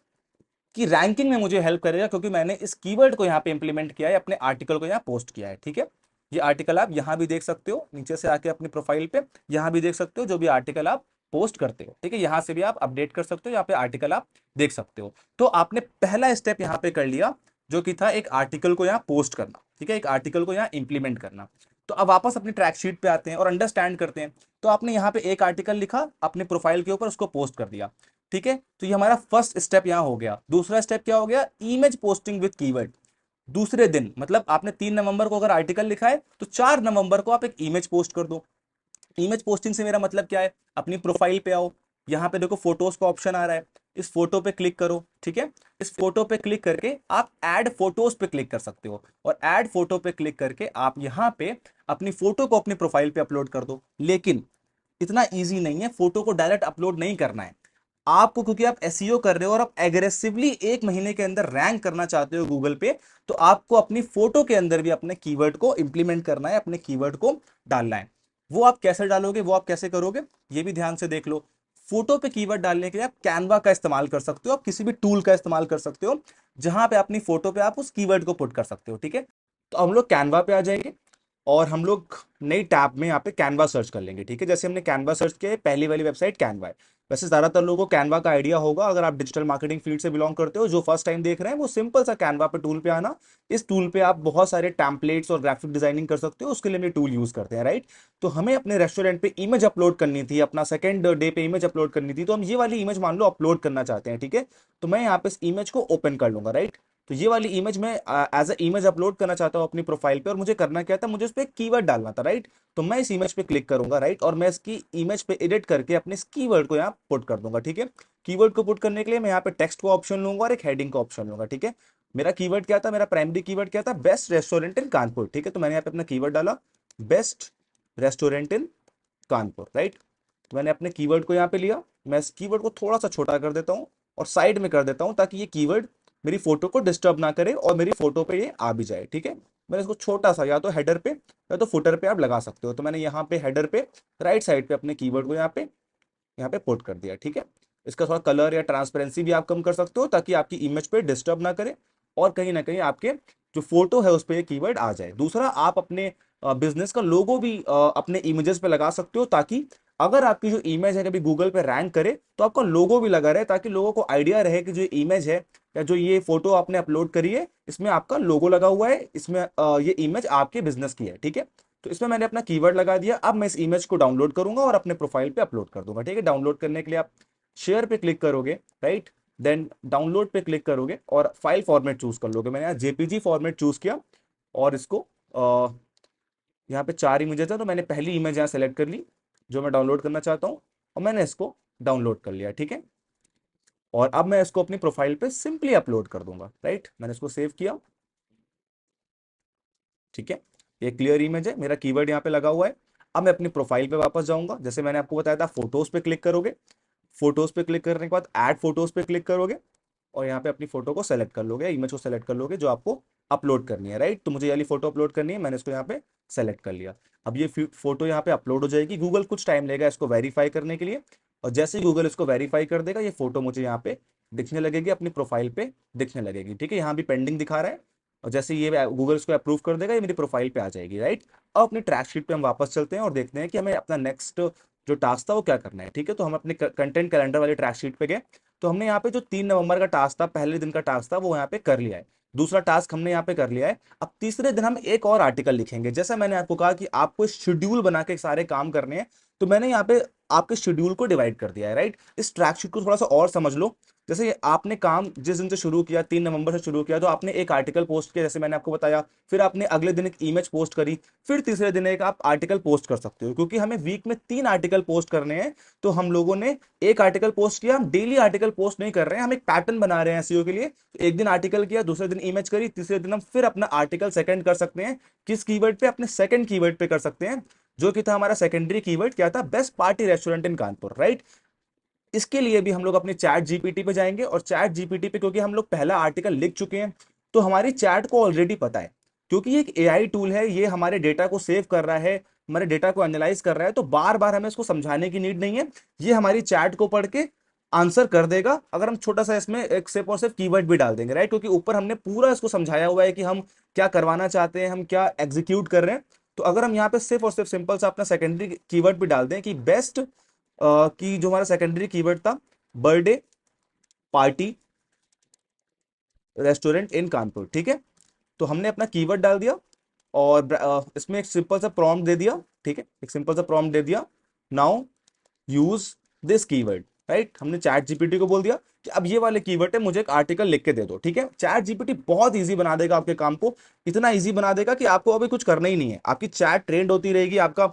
की रैंकिंग में मुझे हेल्प करेगा, क्योंकि मैंने इस कीवर्ड को यहाँ पे इंप्लीमेंट किया है, अपने आर्टिकल को यहाँ पोस्ट किया है। ठीक है, ये आर्टिकल आप यहाँ भी देख सकते हो, नीचे से आके अपनी प्रोफाइल पे यहाँ भी देख सकते हो, जो भी आर्टिकल आप पोस्ट करते हो। ठीक है, यहाँ से भी आप अपडेट कर सकते हो, यहाँ पे आर्टिकल आप देख सकते हो। तो आपने पहला स्टेप यहाँ पे कर लिया, जो कि था एक आर्टिकल को यहाँ पोस्ट करना। ठीक है, एक आर्टिकल को यहाँ इंप्लीमेंट करना। तो अब वापस अपनी ट्रैक शीट पे आते हैं और अंडरस्टैंड करते हैं। तो आपने यहाँ पे एक आर्टिकल लिखा अपने प्रोफाइल के ऊपर, उसको पोस्ट कर दिया। ठीक है, तो ये हमारा फर्स्ट स्टेप यहाँ हो गया। दूसरा स्टेप क्या हो गया, इमेज पोस्टिंग विद कीवर्ड। दूसरे दिन, मतलब आपने 3 नवंबर को अगर आर्टिकल लिखा है, तो 4 नवंबर को आप एक इमेज पोस्ट कर दो। इमेज पोस्टिंग से मेरा मतलब क्या है, अपनी प्रोफाइल पे आओ, यहाँ पे देखो फोटोज का ऑप्शन आ रहा है, इस फोटो पे क्लिक करो। ठीक है, इस फोटो पे क्लिक करके आप ऐड फोटोज पे क्लिक कर सकते हो, और ऐड फोटो पे क्लिक करके आप यहाँ पे अपनी फोटो को अपनी प्रोफाइल पे अपलोड कर दो। लेकिन इतना ईजी नहीं है, फोटो को डायरेक्ट अपलोड नहीं करना है आपको, क्योंकि आप एसईओ कर रहे हो और आप एग्रेसिवली 1 महीने के अंदर रैंक करना चाहते हो गूगल पे। तो आपको अपनी फोटो के अंदर भी अपने कीवर्ड को इंप्लीमेंट करना है, अपने कीवर्ड को डालना है। वो आप कैसे डालोगे, वो आप कैसे करोगे, ये भी ध्यान से देख लो। फोटो पे कीवर्ड डालने के लिए आप कैनवा का इस्तेमाल कर सकते हो, आप किसी भी टूल का इस्तेमाल कर सकते हो, जहां पे अपनी फोटो पे आप उस कीवर्ड को पुट कर सकते हो। ठीक है, तो हम लोग कैनवा पे आ जाएंगे, और हम लोग नई टैब में यहाँ पे कैनवा सर्च कर लेंगे। ठीक है, जैसे हमने कैनवा सर्च किया है, पहली वाली वेबसाइट कैनवा है। वैसे ज्यादातर लोगों को कैनवा का आइडिया होगा, अगर आप डिजिटल मार्केटिंग फील्ड से बिलोंग करते हो। जो फर्स्ट टाइम देख रहे हैं, वो सिंपल सा कैनवा पे टूल पे आना, इस टूल पे आप बहुत सारे टैम्पलेट्स और ग्राफिक डिजाइनिंग कर सकते हो, उसके लिए हम ये टूल यूज करते हैं, राइट। तो हमें अपने रेस्टोरेंट पे इमेज अपलोड करनी थी, अपना सेकंड डे पे इमेज अपलोड करनी थी, तो हम ये वाली इमेज मान लो अपलोड करना चाहते हैं। ठीक है, तो मैं यहाँ पे इस इमेज को ओपन कर लूंगा, राइट। तो ये वाली इमेज मैं एज अ इमेज अपलोड करना चाहता हूँ अपनी प्रोफाइल पे, और मुझे करना क्या था, मुझे उस पर कीवर्ड डालना था, राइट। तो मैं इस इमेज पे क्लिक करूंगा, राइट, और मैं इसकी इमेज पे एडिट करके अपने इस कीवर्ड को यहाँ पुट कर दूंगा। ठीक है, कीवर्ड को पुट करने के लिए मैं यहाँ पे टेक्स्ट को ऑप्शन लूंगा और एक हेडिंग का ऑप्शन लूंगा। ठीक है, मेरा कीवर्ड क्या था, मेरा प्राइमरी कीवर्ड क्या था, बेस्ट रेस्टोरेंट इन कानपुर। ठीक है, तो मैंने यहाँ पे अपना कीवर्ड डाला, best restaurant in Kanpur, right. तो मैंने अपने कीवर्ड को यहाँ पे लिया, मैं इस कीवर्ड को थोड़ा सा छोटा कर देता हूँ और साइड में कर देता हूँ, ताकि ये कीवर्ड मेरी फोटो को डिस्टर्ब ना करे और मेरी फोटो पे ये आ भी जाए। ठीक है, मैंने इसको छोटा सा या तो हेडर पे या तो फुटर पे आप लगा सकते हो। तो मैंने यहाँ पे हेडर पे राइट साइड पे अपने कीवर्ड को यहाँ पे पुट कर दिया। ठीक है, इसका थोड़ा कलर या ट्रांसपेरेंसी भी आप कम कर सकते हो ताकि आपकी इमेज पे डिस्टर्ब ना करे और कहीं ना कहीं आपके जो फोटो है उस पर कीवर्ड आ जाए। दूसरा, आप अपने बिजनेस का लोगो भी अपने इमेजेस पे लगा सकते हो ताकि अगर आपकी जो इमेज है कभी गूगल पे रैंक करे तो आपका लोगो भी लगा रहे, ताकि लोगों को आइडिया रहे कि जो इमेज है या जो ये फोटो आपने अपलोड करी है इसमें आपका लोगो लगा हुआ है, इसमें ये इमेज आपके बिजनेस की है। ठीक है, तो इसमें मैंने अपना कीवर्ड लगा दिया। अब मैं इस इमेज को डाउनलोड करूंगा और अपने प्रोफाइल पे अपलोड कर दूंगा। ठीक है, डाउनलोड करने के लिए आप शेयर पे क्लिक करोगे, राइट, देन डाउनलोड पे क्लिक करोगे और फाइल फॉर्मेट चूज कर लोगे। मैंने यहाँ जेपीजी फॉर्मेट चूज किया और इसको यहाँ पे 4 इमेजेस है तो मैंने पहली इमेज यहाँ सेलेक्ट कर ली जो मैं डाउनलोड करना चाहता हूँ और मैंने इसको डाउनलोड कर लिया। ठीक है, और अब मैं इसको अपनी प्रोफाइल पे सिंपली अपलोड कर दूंगा। राइट, मैंने इसको सेव किया। ठीक है, ये क्लियर इमेज है, मेरा कीवर्ड यहाँ पे लगा हुआ है। अब मैं अपनी प्रोफाइल पे वापस जाऊंगा, जैसे मैंने आपको बताया था फोटोज पे क्लिक करोगे, फोटोज पे क्लिक करने के बाद ऐड फोटोज पे क्लिक करोगे और यहाँ पे अपनी फोटो को सेलेक्ट कर लोगे, इमेज को सेलेक्ट कर लोगे जो आपको अपलोड करनी है। राइट, तो मुझे ये वाली फोटो अपलोड करनी है, मैंने इसको यहाँ पे सेलेक्ट कर लिया। अब ये फोटो यहाँ पे अपलोड हो जाएगी। गूगल कुछ टाइम लेगा इसको वेरीफाई करने के लिए और जैसे ही गूगल इसको वेरीफाई कर देगा ये फोटो मुझे यहाँ पे दिखने लगेगी, अपनी प्रोफाइल पे दिखने लगेगी। ठीक है, यहाँ भी पेंडिंग दिखा रहा है और जैसे ये गूगल इसको अप्रूव कर देगा ये मेरी प्रोफाइल पे आ जाएगी। राइट, अब अपनी ट्रैक शीट पे हम वापस चलते हैं और देखते हैं कि हमें अपना नेक्स्ट जो टास्क था वो क्या करना है। ठीक है, तो हम अपने कंटेंट कैलेंडर वाले ट्रैक शीट पे गए तो हमने यहाँ पे जो 3 नवंबर का टास्क था, पहले दिन का टास्क था, वो यहाँ पे कर लिया है। दूसरा टास्क हमने यहाँ पे कर लिया है। अब तीसरे दिन हम एक और आर्टिकल लिखेंगे। जैसा मैंने आपको कहा कि आपको शेड्यूल बना के सारे काम करने हैं, तो मैंने यहाँ पे आपके शेड्यूल को डिवाइड कर दिया है। राइट, इस ट्रैक शीट को थोड़ा सा और समझ लो। जैसे आपने काम जिस दिन से शुरू किया, 3 नवंबर से शुरू किया, तो आपने एक आर्टिकल पोस्ट किया जैसे मैंने आपको बताया, फिर आपने अगले दिन एक इमेज पोस्ट करी, फिर तीसरे दिन एक आप आर्टिकल पोस्ट कर सकते हो। क्योंकि हमें वीक में 3 आर्टिकल पोस्ट करने हैं तो हम लोगों ने एक आर्टिकल पोस्ट किया। हम डेली आर्टिकल पोस्ट नहीं कर रहे हैं, हम एक पैटर्न बना रहे हैं एसईओ के लिए। तो एक दिन आर्टिकल किया, दूसरे दिन इमेज करी, तीसरे दिन हम फिर अपना आर्टिकल सेकंड कर सकते हैं। किस कीवर्ड पे? अपने सेकंड कीवर्ड पे कर सकते हैं, जो कि था हमारा सेकेंडरी कीवर्ड, क्या था? Best party restaurant in Kanpur. Right, इसके लिए भी हम लोग अपने चैट जीपीटी पे जाएंगे और चैट जीपीटी पे क्योंकि हम लोग पहला आर्टिकल लिख चुके हैं तो हमारी चैट को ऑलरेडी पता है। क्योंकि ये एक एआई टूल है, ये हमारे डेटा को सेव कर रहा है, हमारे डेटा को एनालाइज कर रहा है, तो बार बार हमें इसको समझाने की नीड नहीं है। ये हमारी चैट को पढ़ के आंसर कर देगा अगर हम छोटा सा इसमें एक सिर्फ और सिर्फ कीवर्ड भी डाल देंगे। राइट, क्योंकि ऊपर हमने पूरा इसको समझाया हुआ है कि हम क्या करवाना चाहते हैं, हम क्या एग्जीक्यूट कर रहे हैं। तो अगर हम यहाँ पे सिर्फ और सिर्फ सिंपल सा अपना सेकेंडरी कीवर्ड भी डाल दें कि बेस्ट की जो हमारा सेकेंडरी कीवर्ड था birthday party restaurant in Kanpur. ठीक है, तो हमने अपना कीवर्ड डाल दिया और इसमें एक सिंपल सा प्रॉम्प्ट दे दिया। ठीक है, एक सिंपल सा प्रॉम्प्ट दे दिया, now use this keyword. Right, हमने चैट जीपीटी को बोल दिया कि अब ये वाले कीवर्ड है, मुझे एक आर्टिकल लिख के दे दो। ठीक है, चैट जीपीटी बहुत इजी बना देगा आपके काम को, इतना इजी बना देगा कि आपको अभी कुछ करना ही नहीं है। आपकी चैट ट्रेंड होती रहेगी, आपका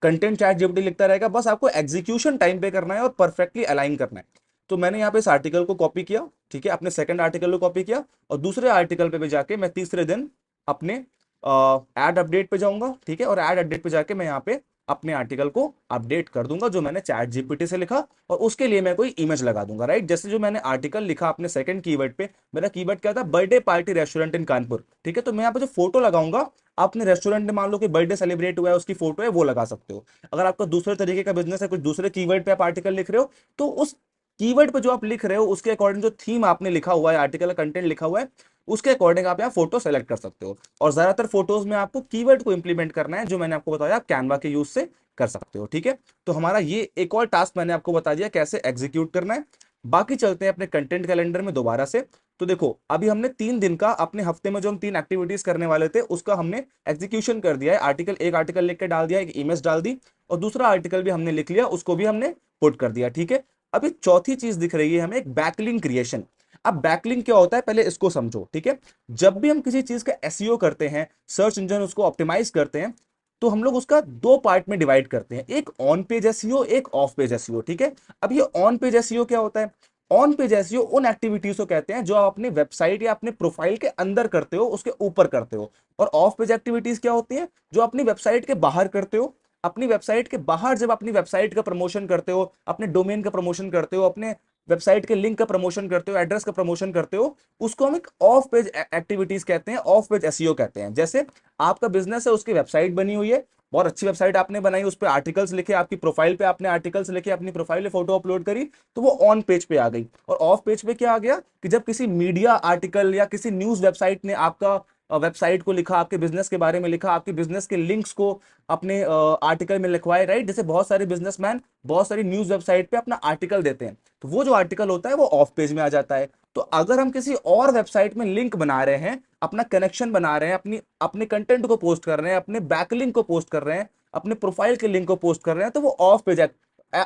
कंटेंट चैट जीपीटी लिखता रहेगा, बस आपको एग्जीक्यूशन टाइम पे करना है और परफेक्टली अलाइन करना है। तो मैंने यहाँ पे इस आर्टिकल को कॉपी किया। ठीक है, अपने सेकंड आर्टिकल को कॉपी किया और दूसरे आर्टिकल पे भी जाके मैं तीसरे दिन अपने ऐड अपडेट पे जाऊंगा। ठीक है, और ऐड अपडेट पे जाके मैं यहाँ पे अपने आर्टिकल को अपडेट कर दूंगा जो मैंने चैट जीपीटी से लिखा और उसके लिए मैं कोई इमेज लगा दूंगा। राइट, जैसे जो मैंने आर्टिकल लिखा अपने सेकंड कीवर्ड पे, मेरा कीवर्ड क्या था? Birthday party restaurant in Kanpur. ठीक है, तो मैं यहाँ पे जो फोटो लगाऊंगा, आपने रेस्टोरेंट में मान लो कि बर्थडे सेलिब्रेट हुआ है, उसकी फोटो है, वो लगा सकते हो। अगर आपका दूसरे तरीके का बिजनेस है, कुछ दूसरे कीवर्ड पे आप आर्टिकल लिख रहे हो, तो उस कीवर्ड पे जो आप लिख रहे हो उसके अकॉर्डिंग जो थीम आपने लिखा हुआ है, आर्टिकल का कंटेंट लिखा हुआ है, उसके अकॉर्डिंग आप यहाँ फोटो सेलेक्ट कर सकते हो। और ज्यादातर फोटोज में आपको कीवर्ड को इंप्लीमेंट करना है, जो मैंने आपको बताया आप कैनवा के यूज से कर सकते हो। ठीक है, तो हमारा ये एक और टास्क मैंने आपको बता दिया कैसे एग्जीक्यूट करना है। बाकी चलते हैं अपने कंटेंट कैलेंडर में दोबारा से। तो देखो, अभी हमने 3 दिन का अपने हफ्ते में जो हम 3 एक्टिविटीज करने वाले थे उसका हमने एग्जीक्यूशन कर दिया है। आर्टिकल, एक आर्टिकल लिख के डाल दिया, एक इमेज डाल दी और दूसरा आर्टिकल भी हमने लिख लिया, उसको भी हमने पुट कर दिया। ठीक है, अभी चौथी चीज दिख रही है हमें, एक बैकलिंक क्रिएशन। अब बैकलिंक क्या होता है पहले इसको समझो। ठीक है, जब भी हम किसी चीज का एसईओ करते हैं, सर्च इंजन उसको ऑप्टिमाइज करते हैं, तो हम लोग उसका 2 पार्ट में डिवाइड करते हैं, एक ऑन पेज एसईओ, एक ऑफ पेज एसईओ। ठीक है, अब ये ऑन पेज एसईओ क्या होता है? ऑन पेज एसईओ उन एक्टिविटीज को कहते हैं जो आप अपने वेबसाइट या अपने प्रोफाइल के अंदर करते हो, उसके ऊपर करते हो। और ऑफ पेज एक्टिविटीज क्या होती हैं? जो अपनी वेबसाइट के बाहर करते हो। अपनी वेबसाइट के बाहर जब अपनी वेबसाइट का प्रमोशन करते हो, अपने डोमेन का प्रमोशन करते हो, अपने वेबसाइट के लिंक का प्रमोशन करते हो, एड्रेस का प्रमोशन करते हो, उसको हम एक ऑफ पेज एक्टिविटीज कहते हैं, ऑफ पेज एसईओ कहते हैं। जैसे आपका बिजनेस है, उसकी वेबसाइट बनी हुई है, बहुत अच्छी वेबसाइट आपने बनाई, उस पर आर्टिकल्स लिखे, आपकी प्रोफाइल पे आपने आर्टिकल्स लिखे, अपनी प्रोफाइल पे फोटो अपलोड करी, तो वो ऑन पेज पे आ गई। और ऑफ पेज पे क्या आ गया कि जब किसी मीडिया आर्टिकल या किसी न्यूज वेबसाइट ने आपका वेबसाइट को लिखा, आपके बिजनेस के बारे में लिखा, आपके बिजनेस के लिंक्स को अपने आर्टिकल में लिखवाए, राइट। जैसे बहुत सारे बिजनेसमैन बहुत सारी न्यूज वेबसाइट पे अपना आर्टिकल देते हैं, तो वो जो आर्टिकल होता है वो ऑफ पेज में आ जाता है। तो अगर हम किसी और वेबसाइट में लिंक बना रहे हैं, अपना कनेक्शन बना रहे हैं, अपनी अपने कंटेंट को पोस्ट कर रहे हैं, अपने बैकलिंक को पोस्ट कर रहे हैं, अपने प्रोफाइल के लिंक को पोस्ट कर रहे हैं, तो वो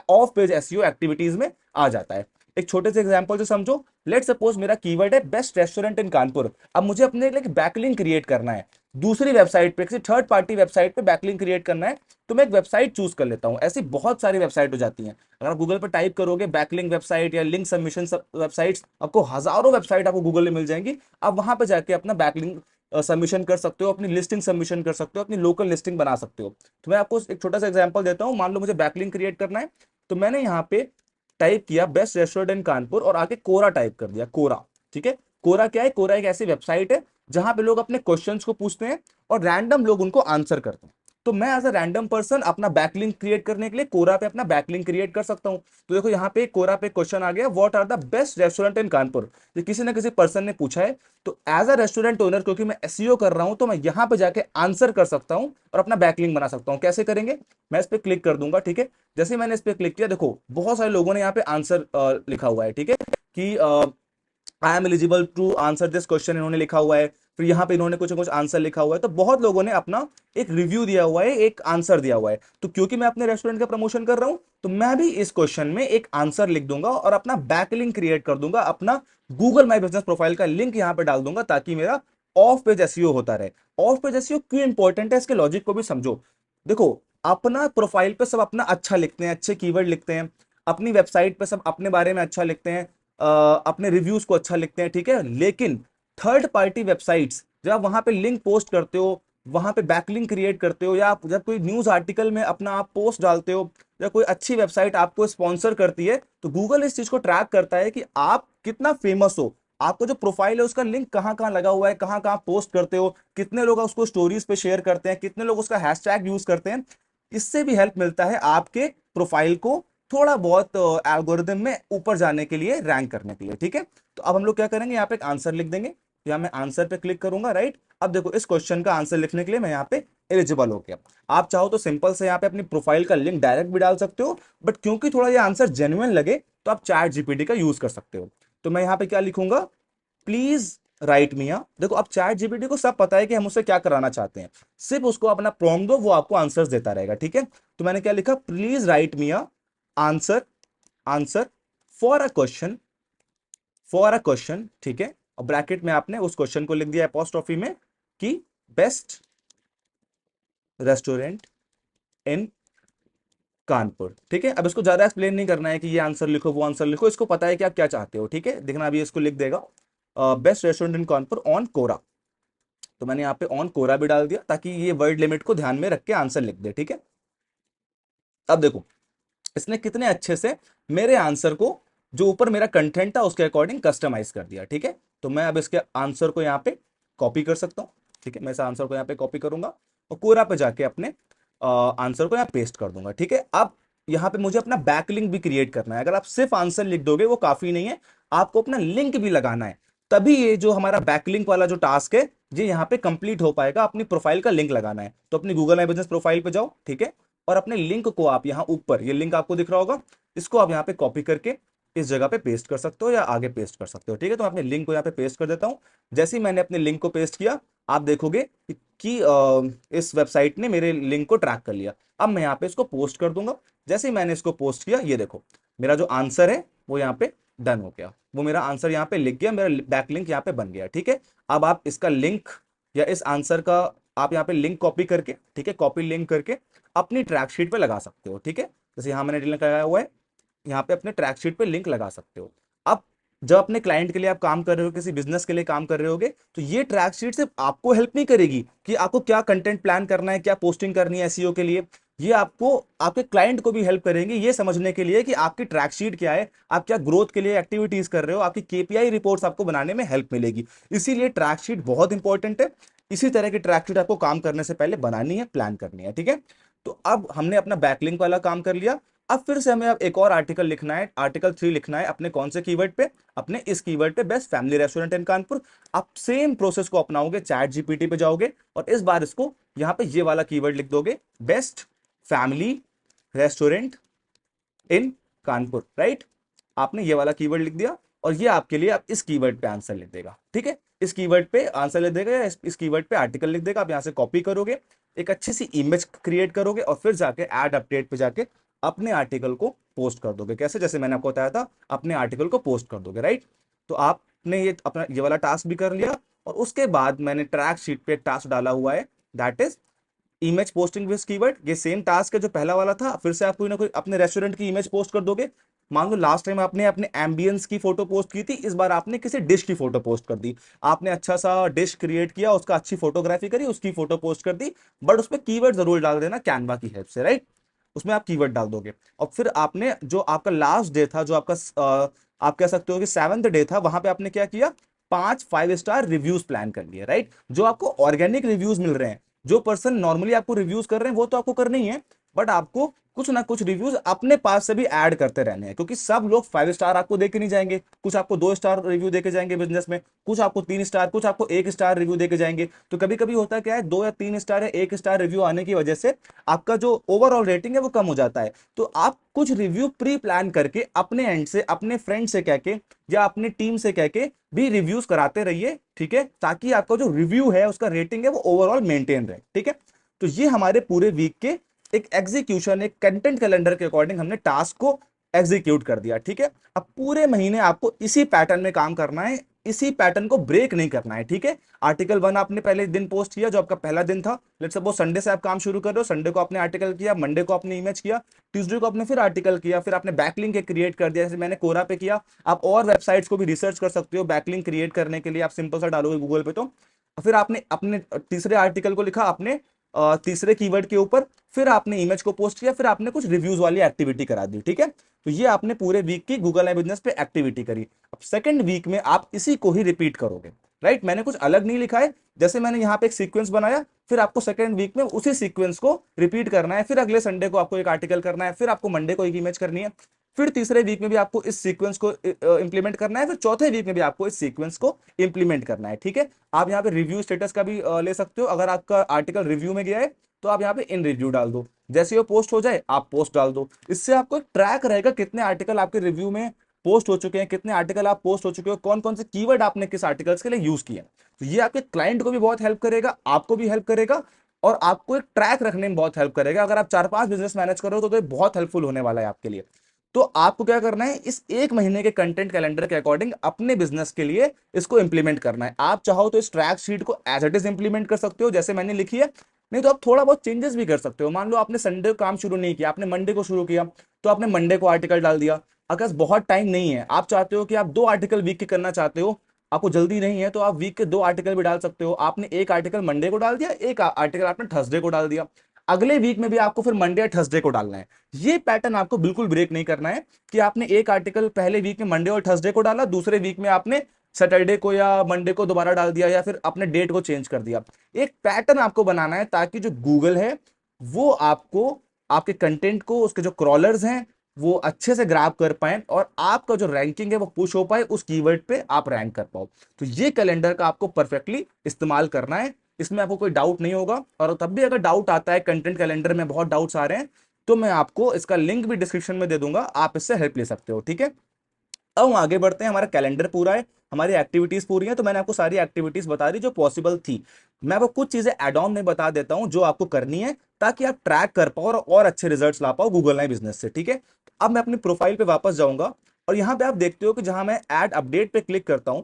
ऑफ पेज एसईओ एक्टिविटीज में आ जाता है। एक छोटे से एग्जांपल से समझो, लेट सपोज मेरा कीवर्ड है बेस्ट रेस्टोरेंट इन कानपुर। अब मुझे अपने लिए बैकलिंक क्रिएट करना है, दूसरी वेबसाइट पे, किसी थर्ड पार्टी वेबसाइट पे बैकलिंक क्रिएट करना है, तो मैं एक वेबसाइट चूज कर लेता हूं। ऐसी बहुत सारी वेबसाइट हो जाती हैं। अगर आप गूगल पर टाइप करोगे बैकलिंक वेबसाइट या लिंक सबमिशन वेबसाइट्स, आपको हजारों वेबसाइट आपको गूगल में मिल जाएंगी। आप वहां पे जाके अपना बैकलिंक सबमिशन कर सकते हो, अपनी लिस्टिंग सबमिशन कर सकते हो, अपनी लोकल लिस्टिंग बना सकते हो। तो मैं आपको एक छोटा सा एग्जांपल देता हूं। मान लो मुझे बैकलिंक क्रिएट करना है, तो मैंने यहाँ पे टाइप किया बेस्ट रेस्टोरेंट इन कानपुर और आगे कोरा टाइप कर दिया, कोरा। ठीक है, कोरा क्या है? कोरा एक ऐसी वेबसाइट है जहां पे लोग अपने क्वेश्चंस को पूछते हैं और रैंडम लोग उनको आंसर करते हैं। तो मैं एज अ रैंडम पर्सन अपना बैकलिंक क्रिएट करने के लिए कोरा पे अपना बैकलिंक क्रिएट कर सकता हूं। तो देखो यहाँ पे कोरा पे क्वेश्चन आ गया, what are the best restaurant in Kanpur. ये किसी ना किसी पर्सन ने पूछा है। तो एज अ रेस्टोरेंट ओनर, क्योंकि मैं एसईओ कर रहा हूं, तो मैं यहाँ पे जाके आंसर कर सकता हूं और अपना बैकलिंक बना सकता हूं। कैसे करेंगे? मैं इस पर क्लिक कर दूंगा। ठीक है, जैसे ही मैंने इस पर क्लिक किया, देखो बहुत सारे लोगों ने यहाँ पे आंसर लिखा हुआ है। ठीक है, कि I am eligible to answer this question इन्होंने लिखा हुआ है। फिर यहाँ पे इन्होंने कुछ ना कुछ आंसर लिखा हुआ है। तो बहुत लोगों ने अपना एक रिव्यू दिया हुआ है, एक आंसर दिया हुआ है। तो क्योंकि मैं अपने रेस्टोरेंट का प्रमोशन कर रहा हूं, तो मैं भी इस क्वेश्चन में एक आंसर लिख दूंगा और अपना बैकलिंक क्रिएट कर दूंगा, अपना गूगल माई बिजनेस प्रोफाइल का लिंक यहाँ पे डाल दूंगा, ताकि मेरा ऑफ पेज एसईओ होता रहे। ऑफ पेज एसईओ क्यों इंपॉर्टेंट है, इसके लॉजिक को भी समझो। देखो, अपना प्रोफाइल पे सब अपना अच्छा लिखते हैं, अच्छे कीवर्ड लिखते हैं, अपनी वेबसाइट पे सब अपने बारे में अच्छा लिखते हैं, अपने रिव्यूज को अच्छा लिखते हैं। ठीक है, लेकिन थर्ड पार्टी वेबसाइट्स, जब आप वहां पे लिंक पोस्ट करते हो, वहां पे बैकलिंक क्रिएट करते हो, या आप जब कोई न्यूज आर्टिकल में अपना आप पोस्ट डालते हो, या कोई अच्छी वेबसाइट आपको स्पॉन्सर करती है, तो गूगल इस चीज को ट्रैक करता है कि आप कितना फेमस हो, आपको जो प्रोफाइल है उसका लिंक कहाँ कहाँ लगा हुआ है, कहाँ कहाँ पोस्ट करते हो, कितने लोग उसको स्टोरीज पे शेयर करते हैं, कितने लोग उसका हैशटैग यूज करते हैं। इससे भी हेल्प मिलता है आपके प्रोफाइल को थोड़ा बहुत एल्गोरिदम में ऊपर जाने के लिए, रैंक करने के लिए। ठीक है, तो अब हम लोग क्या करेंगे, यहाँ पे एक आंसर लिख देंगे। यहाँ मैं आंसर पे क्लिक करूंगा, राइट। अब देखो, इस क्वेश्चन का आंसर लिखने के लिए मैं यहाँ पे एलिजिबल हो गया। आप चाहो तो सिंपल से यहाँ पे अपनी प्रोफाइल का लिंक डायरेक्ट भी डाल सकते हो, बट क्योंकि थोड़ा ये आंसर जेन्युइन लगे, तो आप चैट जीपीटी का यूज कर सकते हो। तो मैं यहाँ पे क्या लिखूंगा, प्लीज राइट मिया। देखो, अब चैट जीपीटी को सब पता है कि हम उससे क्या कराना चाहते हैं, सिर्फ उसको अपना प्रॉम्प्ट दो, वो आपको आंसर्स देता रहेगा। ठीक है, तो मैंने क्या लिखा, please write me a answer, answer for a question, for a question. ठीक है, और ब्रैकेट में आपने उस क्वेश्चन को लिख दिया अपोस्ट्रोफी में, कि बेस्ट रेस्टोरेंट इन कानपुर। ठीक है, अब इसको ज्यादा एक्सप्लेन नहीं करना है कि ये आंसर लिखो, वो आंसर लिखो, इसको पता है कि आप क्या चाहते हो। ठीक है, देखना अभी इसको लिख देगा, best restaurant in Kanpur on Quora. तो मैंने यहाँ पे ऑन कोरा भी डाल दिया, ताकि ये वर्ड लिमिट को ध्यान में रख के आंसर लिख दे। ठीक है, अब देखो इसने कितने अच्छे से मेरे आंसर को, जो ऊपर मेरा कंटेंट था उसके अकॉर्डिंग कस्टमाइज कर दिया। ठीक है, तो मैं अब इसके आंसर को यहाँ पे कॉपी कर सकता हूँ। ठीक है, मैं इस आंसर को यहाँ पे कॉपी करूंगा और कोरा पे जाके अपने आंसर को यहाँ पेस्ट कर दूंगा। ठीक है, अब यहाँ पे मुझे अपना बैकलिंक भी क्रिएट करना है। अगर आप सिर्फ आंसर लिख दोगे वो काफी नहीं है, आपको अपना लिंक भी लगाना है, तभी ये जो हमारा बैकलिंक वाला जो टास्क है ये यहाँ पे कंप्लीट हो पाएगा। अपनी प्रोफाइल का लिंक लगाना है, तो अपनी गूगल माई बिजनेस प्रोफाइल पे जाओ। ठीक है, और अपने लिंक को आप यहाँ ऊपर, ये लिंक आपको दिख रहा होगा, इसको आप यहाँ पे कॉपी करके इस जगह पे पेस्ट कर सकते हो या आगे पेस्ट कर सकते हो। ठीक है, तो मैं अपने लिंक को यहाँ पे पेस्ट कर देता हूँ। जैसे ही मैंने अपने लिंक को पेस्ट किया, आप देखोगे कि इस वेबसाइट ने मेरे लिंक को ट्रैक कर लिया। अब मैं यहाँ पे इसको पोस्ट कर दूंगा। जैसे ही मैंने इसको पोस्ट किया, ये देखो मेरा जो आंसर है वो यहाँ पे डन हो गया, वो मेरा आंसर यहाँ पे लिख गया, मेरा बैक लिंक यहाँ पे बन गया। ठीक है, अब आप इसका लिंक या इस आंसर का आप यहाँ पे लिंक कॉपी करके, ठीक है, कॉपी लिंक करके अपनी ट्रैक शीट पे लगा सकते हो। ठीक है, जैसे यहाँ मैंने लिंक लगाया हुआ है, यहाँ पे अपने ट्रैक शीट पे लिंक लगा सकते हो। अब जब अपने क्लाइंट के लिए आप काम कर रहे हो, किसी बिजनेस के लिए काम कर रहे होगे, तो ये ट्रैक शीट सिर्फ आपको हेल्प नहीं करेगी कि आपको क्या कंटेंट प्लान करना है, क्या पोस्टिंग करनी है एसईओ के लिए। ये आपको आपके क्लाइंट को भी हेल्प करेंगे ये समझने के लिए कि आपकी ट्रैक शीट क्या है, आप क्या ग्रोथ के लिए एक्टिविटीज कर रहे हो, आपकी केपीआई रिपोर्ट्स आपको बनाने में हेल्प मिलेगी। इसीलिए ट्रैक शीट बहुत इंपॉर्टेंट है। इसी तरह की ट्रैक शीट आपको काम करने से पहले बनानी है, प्लान करनी है, ठीक है। तो अब हमने अपना बैकलिंक वाला काम कर लिया। अब फिर से हमें अब एक और आर्टिकल लिखना है, आर्टिकल 3 लिखना है अपने कौन से कीवर्ड पे, अपने इस कीवर्ड पे, best family restaurant in Kanpur. आप सेम प्रोसेस को अपनाओगे, चैट जीपीटी पे जाओगे और इस बार इसको यहां पे ये वाला कीवर्ड लिख दोगे, best family restaurant in Kanpur, right. आपने ये वाला कीवर्ड लिख दिया और ये आपके लिए अब इस कीवर्ड पे आंसर लिख देगा, ठीक है। इस कीवर्ड पे आंसर लिख देगा या इस कीवर्ड पे आर्टिकल लिख देगा। आप यहां से कॉपी करोगे, एक अच्छी सी इमेज क्रिएट करोगे और फिर जाके ऐड अपडेट पे जाके अपने आर्टिकल को पोस्ट कर दोगे। कैसे? जैसे मैंने आपको बताया था, अपने आर्टिकल को पोस्ट कर दोगे, राइट। तो आपने ये अपना ये वाला टास्क भी कर लिया और उसके बाद मैंने ट्रैक शीट पे एक टास्क डाला हुआ है, that is image posting with keyword. ये सेम टास्क है जो पहला वाला था। फिर से आप कोई ना कोई अपने रेस्टोरेंट की इमेज पोस्ट कर दोगे। मान लो लास्ट टाइम आपने अपने एम्बियंस की फोटो पोस्ट की थी, इस बार आपने किसी डिश की फोटो पोस्ट कर दी। आपने अच्छा सा डिश क्रिएट किया, उसका अच्छी फोटोग्राफी करी, उसकी फोटो पोस्ट कर दी, बट उसमें कीवर्ड जरूर डाल देना कैनवा की हेल्प से, राइट। उसमें आप कीवर्ड डाल दोगे और फिर आपने जो आपका लास्ट डे था, जो आपका आप कह सकते हो कि 7th डे था, वहां पे आपने क्या किया, 5 5 स्टार रिव्यूज प्लान कर लिए, राइट। जो आपको ऑर्गेनिक रिव्यूज मिल रहे हैं, जो पर्सन नॉर्मली आपको रिव्यूज कर रहे हैं वो तो आपको करने ही है, बट आपको कुछ ना कुछ रिव्यूज अपने पास से भी ऐड करते रहने हैं, क्योंकि सब लोग 5 स्टार आपको देके नहीं जाएंगे। कुछ आपको 2 स्टार रिव्यू देके जाएंगे बिजनेस में, कुछ आपको 3 स्टार, कुछ आपको 1 स्टार रिव्यू देके जाएंगे। तो कभी कभी होता है क्या है, 2 या 3 स्टार या 1 स्टार रिव्यू आने की वजह से आपका जो ओवरऑल रेटिंग है वो कम हो जाता है। तो आप कुछ रिव्यू प्री प्लान करके अपने एंड से, अपने फ्रेंड से कह के या अपनी टीम से कह के भी रिव्यूज कराते रहिए, ठीक है, ताकि आपका जो रिव्यू है, उसका रेटिंग है, वो ओवरऑल मेंटेन रहे, ठीक है। तो ये हमारे पूरे वीक के एक एग्जीक्यूशन, एक कंटेंट कैलेंडर के अकॉर्डिंग हमने टास्क को एग्जीक्यूट कर दिया, ठीक है। अब पूरे महीने आपको इसी पैटर्न में काम करना है, इसी पैटर्न को ब्रेक नहीं करना है, ठीक है। आर्टिकल 1 आपने पहले दिन पोस्ट किया, जो आपका पहला दिन था। लेट्स सपोज संडे से आप काम शुरू कर रहे हो, संडे को आपने आर्टिकल किया, मंडे को आपने इमेज किया, ट्यूसडे को आपने फिर आर्टिकल किया, फिर आपने बैकलिंक क्रिएट कर दिया, जैसे मैंने कोरा पे किया। आप और वेबसाइट्स को भी रिसर्च कर सकते हो बैकलिंक क्रिएट करने के लिए। आप सिंपल सा डालोगे गूगल पे तो फिर आपने अपने तीसरे आर्टिकल को लिखा, आपने तीसरे कीवर्ड के ऊपर, फिर आपने इमेज को पोस्ट किया, फिर आपने कुछ रिव्यूज वाली एक्टिविटी करा दी, ठीक है। तो ये आपने पूरे वीक की गूगल माय बिजनेस पे एक्टिविटी करी। अब सेकंड वीक में आप इसी को ही रिपीट करोगे, राइट। मैंने कुछ अलग नहीं लिखा है, जैसे मैंने यहाँ पे एक सीक्वेंस बनाया, फिर आपको सेकंड वीक में उसी सीक्वेंस को रिपीट करना है। फिर अगले संडे को आपको एक आर्टिकल करना है, फिर आपको मंडे को एक इमेज करनी है, फिर तीसरे वीक में भी आपको इस सीक्वेंस को इंप्लीमेंट करना है, फिर चौथे वीक में भी आपको इस सीक्वेंस को इंप्लीमेंट करना है, ठीक है। आप यहाँ पे रिव्यू स्टेटस का भी ले सकते हो। अगर आपका आर्टिकल रिव्यू में गया है तो आप यहाँ पे इन रिव्यू डाल दो, जैसे वो पोस्ट हो जाए आप पोस्ट डाल दो। इससे आपको एक ट्रैक रहेगा कितने आर्टिकल आपके रिव्यू में पोस्ट हो चुके हैं, कितने आर्टिकल आप पोस्ट हो चुके हो, कौन कौन से कीवर्ड आपने किस आर्टिकल्स के लिए यूज किए। तो ये आपके क्लाइंट को भी बहुत हेल्प करेगा, आपको भी हेल्प करेगा और आपको एक ट्रैक रखने में बहुत हेल्प करेगा। अगर आप 4-5 बिजनेस मैनेज कर रहे हो तो ये बहुत हेल्पफुल होने वाला है आपके लिए। तो आपको क्या करना है, इस एक महीने के कंटेंट कैलेंडर के अकॉर्डिंग अपने बिजनेस के लिए इसको इंप्लीमेंट करना है। आप चाहो तो इस ट्रैक शीट को एज इट इज इंप्लीमेंट कर सकते हो जैसे मैंने लिखी है, नहीं तो आप थोड़ा बहुत चेंजेस भी कर सकते हो। मान लो आपने संडे को काम शुरू नहीं किया, आपने मंडे को शुरू किया, तो आपने मंडे को आर्टिकल डाल दिया। अगर बहुत टाइम नहीं है, आप चाहते हो कि आप 2 आर्टिकल वीक के करना चाहते हो, आपको जल्दी नहीं है, तो आप वीक के 2 आर्टिकल भी डाल सकते हो। आपने एक आर्टिकल मंडे को डाल दिया, एक आर्टिकल आपने थर्सडे को डाल दिया, अगले वीक में भी आपको फिर मंडे या थर्सडे को डालना है। ये पैटर्न आपको बिल्कुल ब्रेक नहीं करना है कि आपने एक आर्टिकल पहले वीक में मंडे और थर्सडे को डाला, दूसरे वीक में आपने सैटरडे को या मंडे को दोबारा डाल दिया या फिर अपने डेट को चेंज कर दिया। एक पैटर्न आपको बनाना है ताकि जो गूगल है वो आपको, आपके कंटेंट को, उसके जो क्रॉलर्स हैं वो अच्छे से ग्रैब कर पाए और आपका जो रैंकिंग है वो पुश हो पाए, उस कीवर्ड पे आप रैंक कर पाओ। तो ये कैलेंडर का आपको परफेक्टली इस्तेमाल करना है, इसमें आपको कोई डाउट नहीं होगा। और तब भी अगर डाउट आता है, कंटेंट कैलेंडर में बहुत डाउट्स आ रहे हैं, तो मैं आपको इसका लिंक भी डिस्क्रिप्शन में दे दूंगा, आप इससे हेल्प ले सकते हो, ठीक है। अब हम आगे बढ़ते हैं। हमारा कैलेंडर पूरा है, हमारी एक्टिविटीज पूरी हैं, तो मैंने आपको सारी एक्टिविटीज बता दी जो पॉसिबल थी। मैं आपको कुछ चीजें एड ऑन में बता देता हूं जो आपको करनी है ताकि आप ट्रैक कर पाओ और अच्छे रिजल्ट्स ला पाओ गूगल माई बिजनेस से, ठीक है। अब मैं अपनी प्रोफाइल पे वापस जाऊंगा और यहां पे आप देखते हो कि जहां मैं ऐड अपडेट पे क्लिक करता हूं,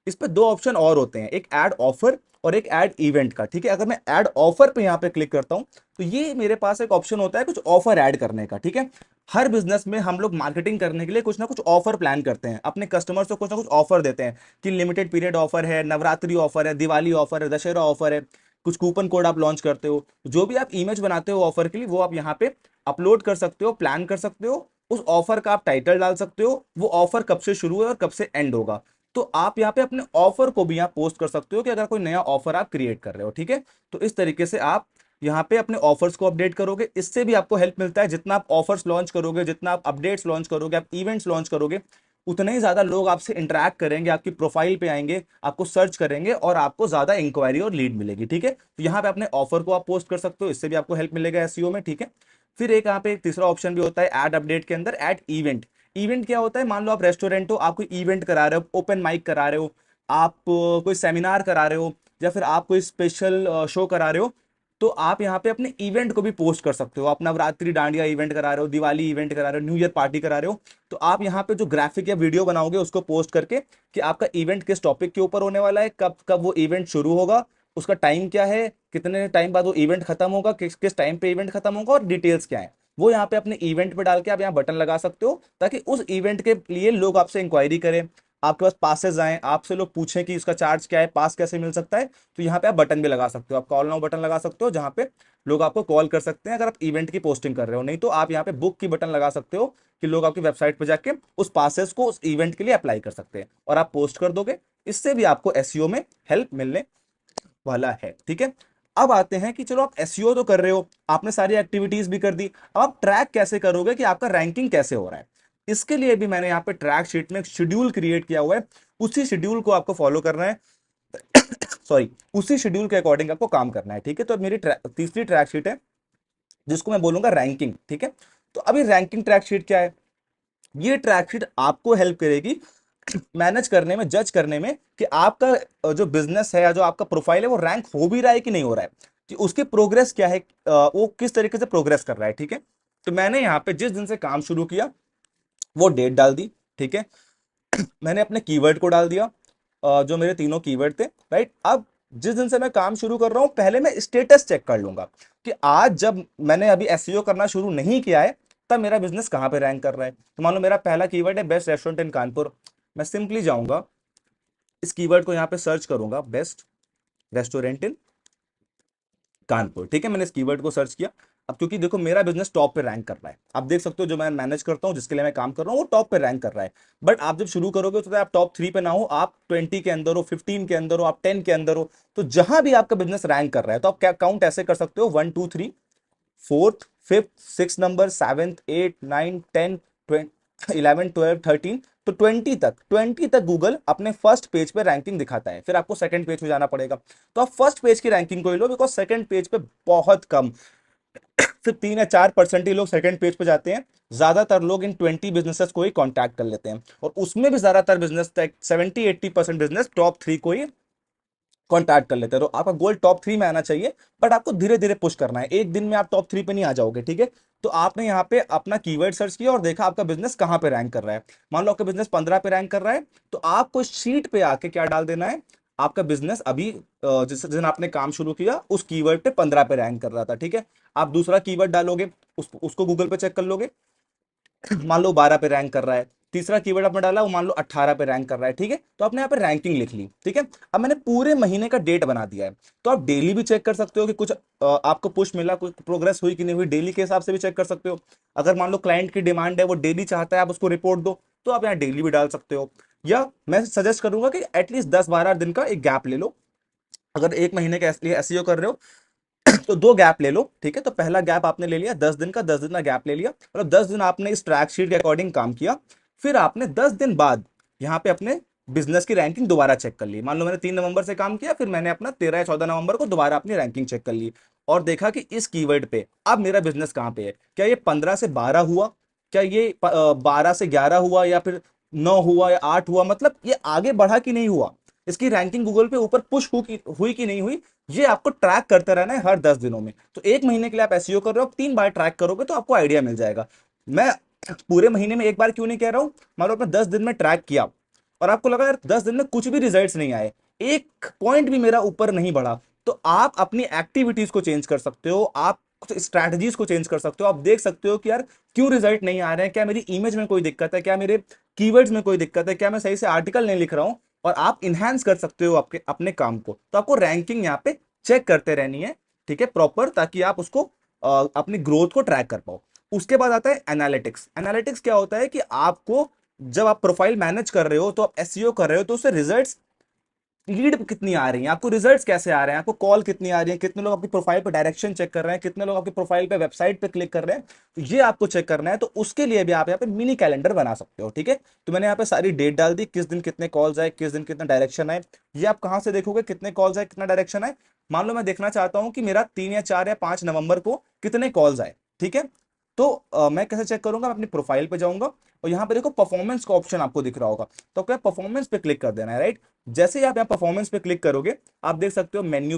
इस पे 2 ऑप्शन और होते हैं, एक ऐड ऑफर और एक ऐड इवेंट का, ठीक है। अगर मैं ऐड ऑफर पे यहाँ पे क्लिक करता हूं तो ये मेरे पास एक ऑप्शन होता है कुछ ऑफर ऐड करने का, ठीक है। हर बिजनेस में हम लोग मार्केटिंग करने के लिए कुछ ना कुछ ऑफर प्लान करते हैं, अपने कस्टमर्स को कुछ ना कुछ ऑफर देते हैं कि लिमिटेड पीरियड ऑफर है, नवरात्रि ऑफर है, दिवाली ऑफर है, दशहरा ऑफर है, कुछ कूपन कोड आप लॉन्च करते हो। जो भी आप इमेज बनाते हो ऑफर के लिए वो आप यहाँ पे अपलोड कर सकते हो, प्लान कर सकते हो। उस ऑफर का आप टाइटल डाल सकते हो, वो ऑफर कब से शुरू है और कब से एंड होगा। तो आप यहाँ पे अपने ऑफर को भी यहाँ पोस्ट कर सकते हो कि अगर कोई नया ऑफर आप क्रिएट कर रहे हो, ठीक है। तो इस तरीके से आप यहाँ पे अपने ऑफर्स को अपडेट करोगे, इससे भी आपको हेल्प मिलता है। जितना आप ऑफर्स लॉन्च करोगे, जितना आप अपडेट्स लॉन्च करोगे, आप इवेंट्स लॉन्च करोगे, उतने ही ज्यादा लोग आपसे इंटरेक्ट करेंगे, आपकी प्रोफाइल पे आएंगे, आपको सर्च करेंगे और आपको ज्यादा इंक्वायरी और लीड मिलेगी, ठीक है। तो यहाँ पे अपने ऑफर को आप पोस्ट कर सकते हो, इससे भी आपको हेल्प मिलेगा एसईओ में, ठीक है। फिर एक यहाँ पे एक तीसरा ऑप्शन भी होता है ऐड अपडेट के अंदर, ऐड इवेंट। इवेंट क्या होता है, मान लो आप रेस्टोरेंट हो, आप कोई इवेंट करा रहे हो, ओपन माइक करा रहे हो, आप कोई सेमिनार करा रहे हो, या फिर आप कोई स्पेशल शो करा रहे हो, तो आप यहाँ पे अपने इवेंट को भी पोस्ट कर सकते हो। आप नवरात्रि डांडिया इवेंट करा रहे हो, दिवाली इवेंट करा रहे हो, न्यू ईयर पार्टी करा रहे हो, तो आप यहाँ पे जो ग्राफिक या वीडियो बनाओगे उसको पोस्ट करके कि आपका इवेंट किस टॉपिक के ऊपर होने वाला है, कब कब वो इवेंट शुरू होगा, उसका टाइम क्या है, कितने टाइम बाद वो इवेंट खत्म होगा, किस किस टाइम पे इवेंट खत्म होगा, और डिटेल्स क्या है, वो यहाँ पे अपने इवेंट पे डाल के आप यहाँ बटन लगा सकते हो, ताकि उस इवेंट के लिए लोग आपसे इंक्वायरी करें, आपके पास पासेस आए, आपसे लोग पूछें कि इसका चार्ज क्या है, पास कैसे मिल सकता है। तो यहाँ पे आप बटन भी लगा सकते हो, आप कॉल नाउ बटन लगा सकते हो, जहाँ पे लोग आपको कॉल कर सकते हैं अगर आप इवेंट की पोस्टिंग कर रहे हो। नहीं तो आप यहाँ पे बुक की बटन लगा सकते हो कि लोग आपकी वेबसाइट पे जाके उस पासेस को उस इवेंट के लिए अप्लाई कर सकते हैं, और आप पोस्ट कर दोगे। इससे भी आपको एसईओ में हेल्प मिलने वाला है, ठीक है। अब आते हैं कि चलो आप एसईओ तो कर रहे हो, आपने सारी एक्टिविटीज भी कर दी, अब आप ट्रैक कैसे करोगे कि आपका रैंकिंग कैसे हो रहा है। इसके लिए भी मैंने यहाँ पे ट्रैक शीट में एक शेड्यूल क्रिएट किया हुआ है, उसी शेड्यूल को आपको फॉलो करना है। सॉरी, उसी शेड्यूल के अकॉर्डिंग आपको काम करना है, ठीक है। तो अब मेरी तीसरी ट्रैक शीट है जिसको मैं बोलूंगा रैंकिंग, ठीक है। तो अभी रैंकिंग ट्रैक शीट क्या है, ये ट्रैक शीट आपको हेल्प करेगी मैनेज करने में, जज करने में कि आपका जो बिजनेस है या जो आपका प्रोफाइल है वो रैंक हो भी रहा है कि नहीं हो रहा है, कि उसकी प्रोग्रेस क्या है, वो किस तरीके से प्रोग्रेस कर रहा है, ठीक है। तो मैंने यहाँ पे जिस दिन से काम शुरू किया वो डेट डाल दी, ठीक है। मैंने अपने कीवर्ड को डाल दिया, जो मेरे तीनों कीवर्ड थे, राइट। अब जिस दिन से मैं काम शुरू कर रहा हूं, पहले मैं स्टेटस चेक कर लूंगा कि आज जब मैंने अभी एसईओ करना शुरू नहीं किया है तब मेरा बिजनेस कहां पे रैंक कर रहा है। तो मान लो मेरा पहला कीवर्ड है बेस्ट रेस्टोरेंट इन कानपुर, मैं सिंपली जाऊंगा, इस कीवर्ड को यहाँ पे सर्च करूंगा, बेस्ट रेस्टोरेंट इन कानपुर, ठीक है। मैंने इस कीवर्ड को सर्च किया। अब क्योंकि देखो मेरा बिजनेस टॉप पे रैंक कर रहा है, आप देख सकते हो जो मैं मैनेज करता हूँ, जिसके लिए मैं काम कर रहा हूँ, वो टॉप पे रैंक कर रहा है। बट आप जब शुरू करोगे तो आप टॉप 3 पे ना हो, आप 20 के अंदर हो, 15 के अंदर हो, आप 10 के अंदर हो। तो जहां भी आपका बिजनेस रैंक कर रहा है तो आप क्या काउंट ऐसे कर सकते हो, 1 2 3, fourth, fifth, six number, seventh, 8 9 10, 11 12 13, तो 20 तक गूगल अपने फर्स्ट पेज पे रैंकिंग दिखाता है। फिर आपको सेकंड पेज पे जाना पड़ेगा। तो आप फर्स्ट पेज की रैंकिंग को ही लो, बिकॉज सेकंड पेज पे बहुत कम, सिर्फ 3 या 4% ही लोग सेकंड पेज पे जाते हैं। ज्यादातर लोग इन 20 बिजनेसेस को ही कांटेक्ट कर लेते हैं, और उसमें भी ज्यादातर बिजनेस 70 80% बिजनेस टॉप 3 को ही कॉन्टैक्ट कर लेते हैं। तो आपका गोल टॉप 3 में आना चाहिए, बट आपको धीरे धीरे पुश करना है, एक दिन में आप टॉप 3 पे नहीं आ जाओगे, ठीक है। तो आपने यहाँ पे अपना कीवर्ड सर्च किया और देखा आपका बिजनेस कहाँ पे रैंक कर रहा है। मान लो आपका बिजनेस 15 पे रैंक कर रहा है, तो आपको शीट पे आके क्या डाल देना है, आपका बिजनेस अभी जिस दिन आपने काम शुरू किया उस कीवर्ड पे 15 पे रैंक कर रहा था, ठीक है। आप दूसरा कीवर्ड डालोगे, उसको गूगल पे चेक कर लोगे, मान लो 12 पे रैंक कर रहा है। तीसरा कीवर्ड आपने डाला, वो मान लो 18 पे रैंक कर रहा है, ठीक है। तो आपने यहाँ पे रैंकिंग लिख ली, ठीक है। अब मैंने पूरे महीने का डेट बना दिया है, तो आप डेली भी चेक कर सकते हो कि कुछ आपको पुश मिला, कुछ प्रोग्रेस हुई कि नहीं हुई, डेली के हिसाब से भी चेक कर सकते हो। अगर मान लो क्लाइंट की डिमांड है, वो डेली चाहता है आप उसको रिपोर्ट दो, तो आप यहाँ डेली भी डाल सकते हो। या मैं सजेस्ट करूंगा कि एटलीस्ट 10 12 दिन का एक गैप ले लो। अगर एक महीने के लिए एसईओ कर रहे हो तो 2 गैप ले लो, ठीक है। तो पहला गैप आपने ले लिया 10 दिन का, 10 दिन का गैप ले लिया, मतलब 10 दिन आपने इस ट्रैक शीट के अकॉर्डिंग काम किया। फिर आपने 10 दिन बाद यहाँ पे अपने बिजनेस की रैंकिंग दोबारा चेक कर ली। मान लो मैंने 3 नवंबर से काम किया, फिर मैंने अपना 13 या 14 नवंबर को दोबारा अपनी रैंकिंग चेक कर ली, और देखा कि इस कीवर्ड पे अब मेरा बिजनेस कहाँ पे है। क्या ये 15 से 12 हुआ, क्या ये 12 से 11 हुआ, या फिर 9 हुआ या 8 हुआ, मतलब ये आगे बढ़ा कि नहीं हुआ, इसकी रैंकिंग गूगल पे ऊपर पुश हुई कि नहीं हुई, ये आपको ट्रैक करते रहना है हर 10 दिनों में। तो एक महीने के लिए आप एसईओ कर रहे हो, 3 बार ट्रैक करोगे तो आपको आइडिया मिल जाएगा। मैं पूरे महीने में एक बार क्यों नहीं कह रहा हूं, मान लो आपने 10 दिन में ट्रैक किया और आपको लगा यार 10 दिन में कुछ भी रिजल्ट्स नहीं आए, एक पॉइंट भी मेरा ऊपर नहीं बढ़ा, तो आप अपनी एक्टिविटीज को चेंज कर सकते हो, आप कुछ स्ट्रैटेजीज को चेंज कर सकते हो। आप देख सकते हो कि यार क्यों रिजल्ट नहीं आ रहे हैं, क्या मेरी इमेज में कोई दिक्कत है, क्या मेरे कीवर्ड्स में कोई दिक्कत है, क्या मैं सही से आर्टिकल नहीं लिख रहा हूं, और आप इनहेंस कर सकते हो आपके अपने काम को। तो आपको रैंकिंग यहाँ पे चेक करते रहनी है, ठीक है, प्रॉपर, ताकि आप उसको अपनी ग्रोथ को ट्रैक कर पाओ। उसके बाद आता है एनालिटिक्स। एनालिटिक्स क्या होता है कि आपको जब आप प्रोफाइल मैनेज कर रहे हो, तो आप एसईओ कर रहे हो, तो उससे रिजल्ट्स, लीड कितनी आ रही है आपको, रिजल्ट्स कैसे आ रहे हैं आपको, कॉल कितनी आ रही है, कितने लोग आपकी प्रोफाइल पे डायरेक्शन चेक कर रहे हैं, कितने लोग आपकी प्रोफाइल पे वेबसाइट पे क्लिक कर रहे हैं, तो ये आपको चेक करना है। तो उसके लिए भी आप यहाँ पे मिनी कैलेंडर बना सकते हो, ठीक है। तो मैंने यहाँ पे सारी डेट डाल दी, किस दिन कितने कॉल्स आए, किस दिन कितना डायरेक्शन आए। ये आप कहाँ से देखोगे कितने कॉल्स आए, कितना डायरेक्शन आए। मान लो मैं देखना चाहता हूँ कि मेरा 3 या 4 या 5 नवंबर को कितने कॉल्स आए, ठीक है। तो मैं कैसे चेक करूंगा, मैं अपनी प्रोफाइल पे जाऊंगा, और यहाँ पे देखो परफॉर्मेंस का ऑप्शन आपको दिख रहा होगा, तो क्या परफॉर्मेंस पे क्लिक कर देना है, राइट। जैसे ही आप यहाँ परफॉर्मेंस पे क्लिक करोगे, आप देख सकते हो मेन्यू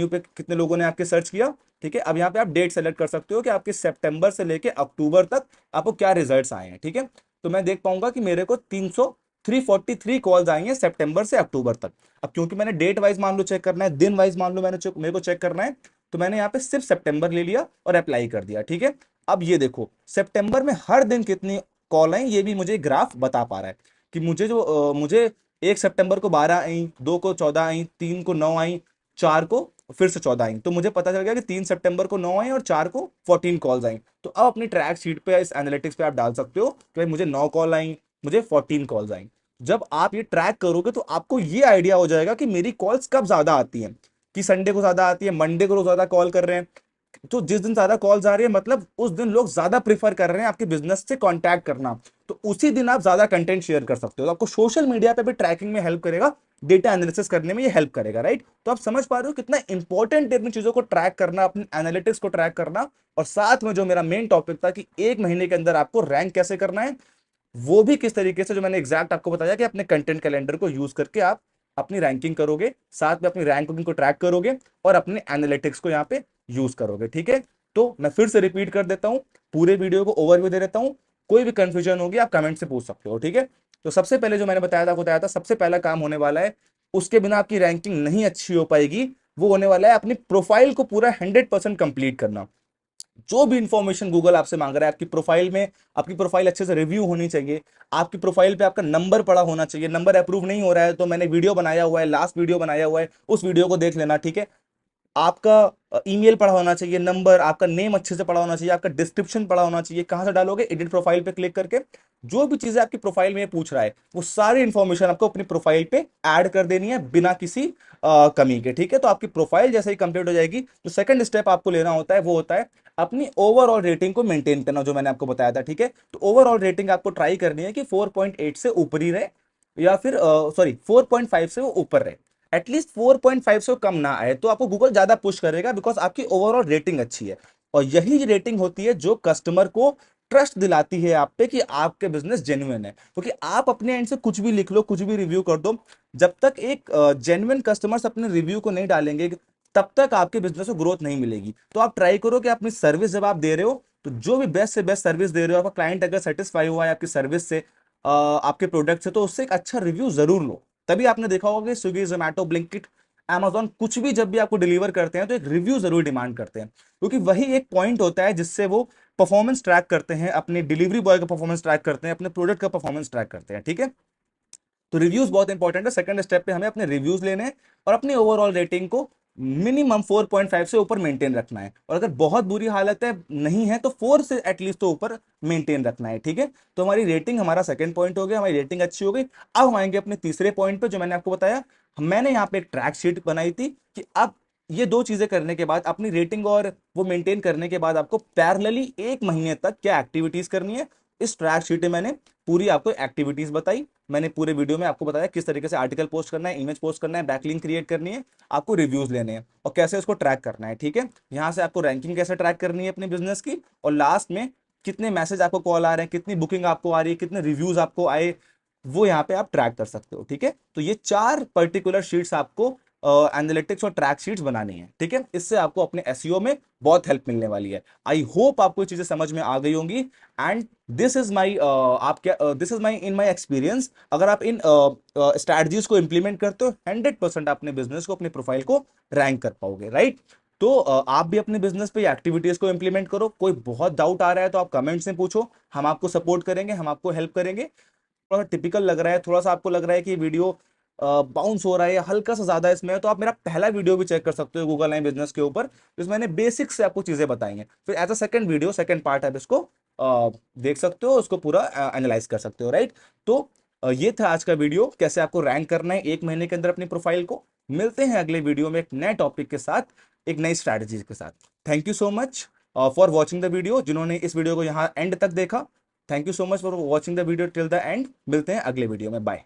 पे कितने लोगों ने आपके सर्च किया, ठीक है। अब यहाँ पे आप डेट सेलेक्ट कर सकते हो कि आपके सितंबर से लेके अक्टूबर तक आपको क्या रिजल्ट्स आए हैं, ठीक है। तो मैं देख पाऊंगा कि मेरे को 343 कॉल्स आई हैं सितंबर से अक्टूबर तक। अब क्योंकि मैंने डेट वाइज मान लो चेक करना है, दिन वाइज मान लो मेरे को चेक करना है, तो मैंने यहाँ पे सिर्फ सितंबर ले लिया और अप्लाई कर दिया, ठीक है। अब ये देखो सितंबर में हर दिन कितनी कॉल आई, ये भी मुझे ग्राफ बता पा रहा है कि मुझे 1 सितंबर को 12 आई, 2 को 14 आई, 3 को 9 आई, 4 को फिर से 14 आई। तो मुझे पता चल गया कि 3 सितंबर को 9 आई और 4 को 14 कॉल्स आई। तो अब अपनी ट्रैक शीट पे, इस एनालिटिक्स पे आप डाल सकते हो कि भाई मुझे 9 कॉल आई, मुझे 14 कॉल्स आई। जब आप ये ट्रैक करोगे तो आपको ये आइडिया हो जाएगा कि मेरी कॉल्स कब ज्यादा आती हैं, कि संडे को ज्यादा आती है, मंडे को लोग ज्यादा कॉल कर रहे हैं। तो जिस दिन ज्यादा कॉल्स आ रही है, मतलब उस दिन लोग ज्यादा प्रेफर कर रहे हैं आपके बिजनेस से कांटेक्ट करना, तो उसी दिन आप ज्यादा कंटेंट शेयर कर सकते हो। तो आपको सोशल मीडिया पे भी ट्रैकिंग में हेल्प करेगा, डेटा एनालिसिस करने में ये हेल्प करेगा, राइट। तो आप समझ पा रहे हो कितना इंपॉर्टेंट है अपनी चीजों को ट्रैक करना, अपनी एनालिटिक्स को ट्रैक करना। और साथ में जो मेरा मेन टॉपिक था कि 1 महीने के अंदर आपको रैंक कैसे करना है, वो भी किस तरीके से, जो मैंने एग्जैक्ट आपको बताया कि अपने कंटेंट कैलेंडर को यूज करके आप अपनी रैंकिंग करोगे, साथ में अपनी रैंकिंग को ट्रैक करोगे और अपने एनालिटिक्स को यहाँ पे यूज करोगे, ठीक है। तो मैं फिर से रिपीट कर देता हूँ, पूरे वीडियो को ओवरव्यू दे देता हूँ, कोई भी कंफ्यूजन होगी आप कमेंट से पूछ सकते हो, ठीक है। तो सबसे पहले जो मैंने बताया था सबसे पहला काम होने वाला है, उसके बिना आपकी रैंकिंग नहीं अच्छी हो पाएगी, वो होने वाला है अपनी प्रोफाइल को पूरा 100% कंप्लीट करना। जो भी इंफॉर्मेशन गूगल आपसे मांग रहा है, आपकी प्रोफाइल में, आपकी प्रोफाइल अच्छे से रिव्यू होनी चाहिए, आपकी प्रोफाइल पे आपका नंबर पड़ा होना चाहिए। नंबर अप्रूव नहीं हो रहा है तो मैंने वीडियो बनाया हुआ है, लास्ट वीडियो बनाया हुआ है, उस वीडियो को देख लेना, ठीक है। आपका ईमेल पढ़ा होना चाहिए, नंबर, आपका नेम अच्छे से पढ़ा होना चाहिए, आपका डिस्क्रिप्शन पढ़ा होना चाहिए। कहां से डालोगे, एडिट प्रोफाइल पे क्लिक करके जो भी चीजें आपकी प्रोफाइल में पूछ रहा है, वो सारी इंफॉर्मेशन आपको अपनी प्रोफाइल पे ऐड कर देनी है बिना किसी कमी के, ठीक है। तो आपकी प्रोफाइल जैसे ही कंप्लीट हो जाएगी, तो सेकंड स्टेप आपको लेना होता है, वो होता है अपनी ओवरऑल रेटिंग को मेंटेन करना, जो मैंने आपको बताया था, ठीक है। तो ओवरऑल रेटिंग आपको ट्राई करनी है कि 4.8 से ऊपर ही रहे, या फिर सॉरी 4.5 से वो ऊपर रहे, एटलीस्ट 4.5 से कम ना आए, तो आपको गूगल ज्यादा पुश करेगा, बिकॉज आपकी ओवरऑल रेटिंग अच्छी है। और यही रेटिंग होती है जो कस्टमर को ट्रस्ट दिलाती है आप पे कि आपके बिजनेस जेन्युइन है। क्योंकि आप अपने एंड से कुछ भी लिख लो, कुछ भी रिव्यू कर दो, जब तक एक जेन्युइन कस्टमर्स अपने रिव्यू को नहीं डालेंगे, तब तक आपके बिजनेस को ग्रोथ नहीं मिलेगी। तो आप ट्राई करो कि अपनी सर्विस जब आप दे रहे हो, तो जो भी बेस्ट से बेस्ट सर्विस दे रहे हो, आपका क्लाइंट अगर सेटिस्फाई हुआ है आपकी सर्विस से, आपके प्रोडक्ट से, तो उससे एक अच्छा रिव्यू जरूर लो। तभी आपने देखा होगा कि स्विगी, जोमेटो, ब्लिंकिट, Amazon कुछ भी जब भी आपको डिलीवर करते हैं, तो एक रिव्यू जरूर डिमांड करते हैं, क्योंकि वही एक पॉइंट होता है जिससे वो परफॉर्मेंस ट्रैक करते हैं, अपने डिलीवरी बॉय का परफॉर्मेंस ट्रैक करते हैं, अपने प्रोडक्ट का परफॉर्मेंस ट्रैक करते हैं, ठीक है। तो रिव्यूज बहुत इंपॉर्टेंट है। सेकंड स्टेप पे हमें अपने रिव्यूज लेने हैं और अपनी ओवरऑल रेटिंग को मिनिमम 4.5 से ऊपर मेंटेन रखना है, और अगर बहुत बुरी हालत है, नहीं है, तो 4 से एटलीस्ट तो ऊपर मेंटेन रखना है, ठीक है। तो हमारी रेटिंग, हमारा सेकंड पॉइंट हो गया, हमारी रेटिंग अच्छी हो गई। अब हम आएंगे अपने तीसरे पॉइंट पे, जो मैंने आपको बताया, मैंने यहाँ पे एक ट्रैक शीट बनाई थी कि अब ये दो चीजें करने के बाद, अपनी रेटिंग और वो मेंटेन करने के बाद, आपको पैरेलली 1 महीने तक क्या एक्टिविटीज करनी है। इस ट्रैक शीट में मैंने पूरी आपको एक्टिविटीज बताई, मैंने पूरे वीडियो में आपको बताया किस तरीके से आर्टिकल पोस्ट करना है, इमेज पोस्ट करना है, बैकलिंक क्रिएट करनी है, आपको रिव्यूज लेने हैं, और कैसे उसको ट्रैक करना है, ठीक है। यहां से आपको रैंकिंग कैसे ट्रैक करनी है अपने बिजनेस की, और लास्ट में कितने मैसेज आपको कॉल आ रहे हैं, कितनी बुकिंग आपको आ रही है, कितने रिव्यूज आपको आए, वो यहाँ पे आप ट्रैक कर सकते हो, ठीक है। तो ये 4 पर्टिकुलर शीट्स आपको एनालिटिक्स और ट्रैक शीट्स बनानी है, ठीक है। इससे आपको अपने एसईओ में बहुत हेल्प मिलने वाली है। आई होप आपको ये चीजें समझ में आ गई होंगी। एंड दिस इज माई आप क्या this is my in my experience, अगर आप इन स्ट्रैटेजीज को इंप्लीमेंट करते हो, 100% अपने बिजनेस को, अपने प्रोफाइल को रैंक कर पाओगे, राइट। तो आप भी अपने बिजनेस पे एक्टिविटीज को इंप्लीमेंट करो। कोई बहुत डाउट आ रहा है तो आप कमेंट्स में पूछो, हम आपको सपोर्ट करेंगे, हम आपको हेल्प करेंगे। थोड़ा सा टिपिकल लग रहा है, थोड़ा सा आपको लग रहा है कि वीडियो बाउंस हो रहा है या हल्का सा ज्यादा इसमें है, तो आप मेरा पहला वीडियो भी चेक कर सकते हो गूगल माई बिजनेस के ऊपर, जिसमें मैंने बेसिक से आपको चीजें बताई हैं। फिर as a second video, second part आप इसको देख सकते हो, उसको पूरा एनालाइज कर सकते हो, राइट। तो ये था आज का वीडियो, कैसे आपको रैंक करना है 1 महीने के अंदर अपनी प्रोफाइल को। मिलते हैं अगले वीडियो में एक नए टॉपिक के साथ, एक नई स्ट्रैटेजी के साथ। Thank you so much for watching the video, जिन्होंने इस वीडियो को यहाँ एंड तक देखा। Thank you so much for watching the video till the end. मिलते हैं अगले वीडियो में, बाय।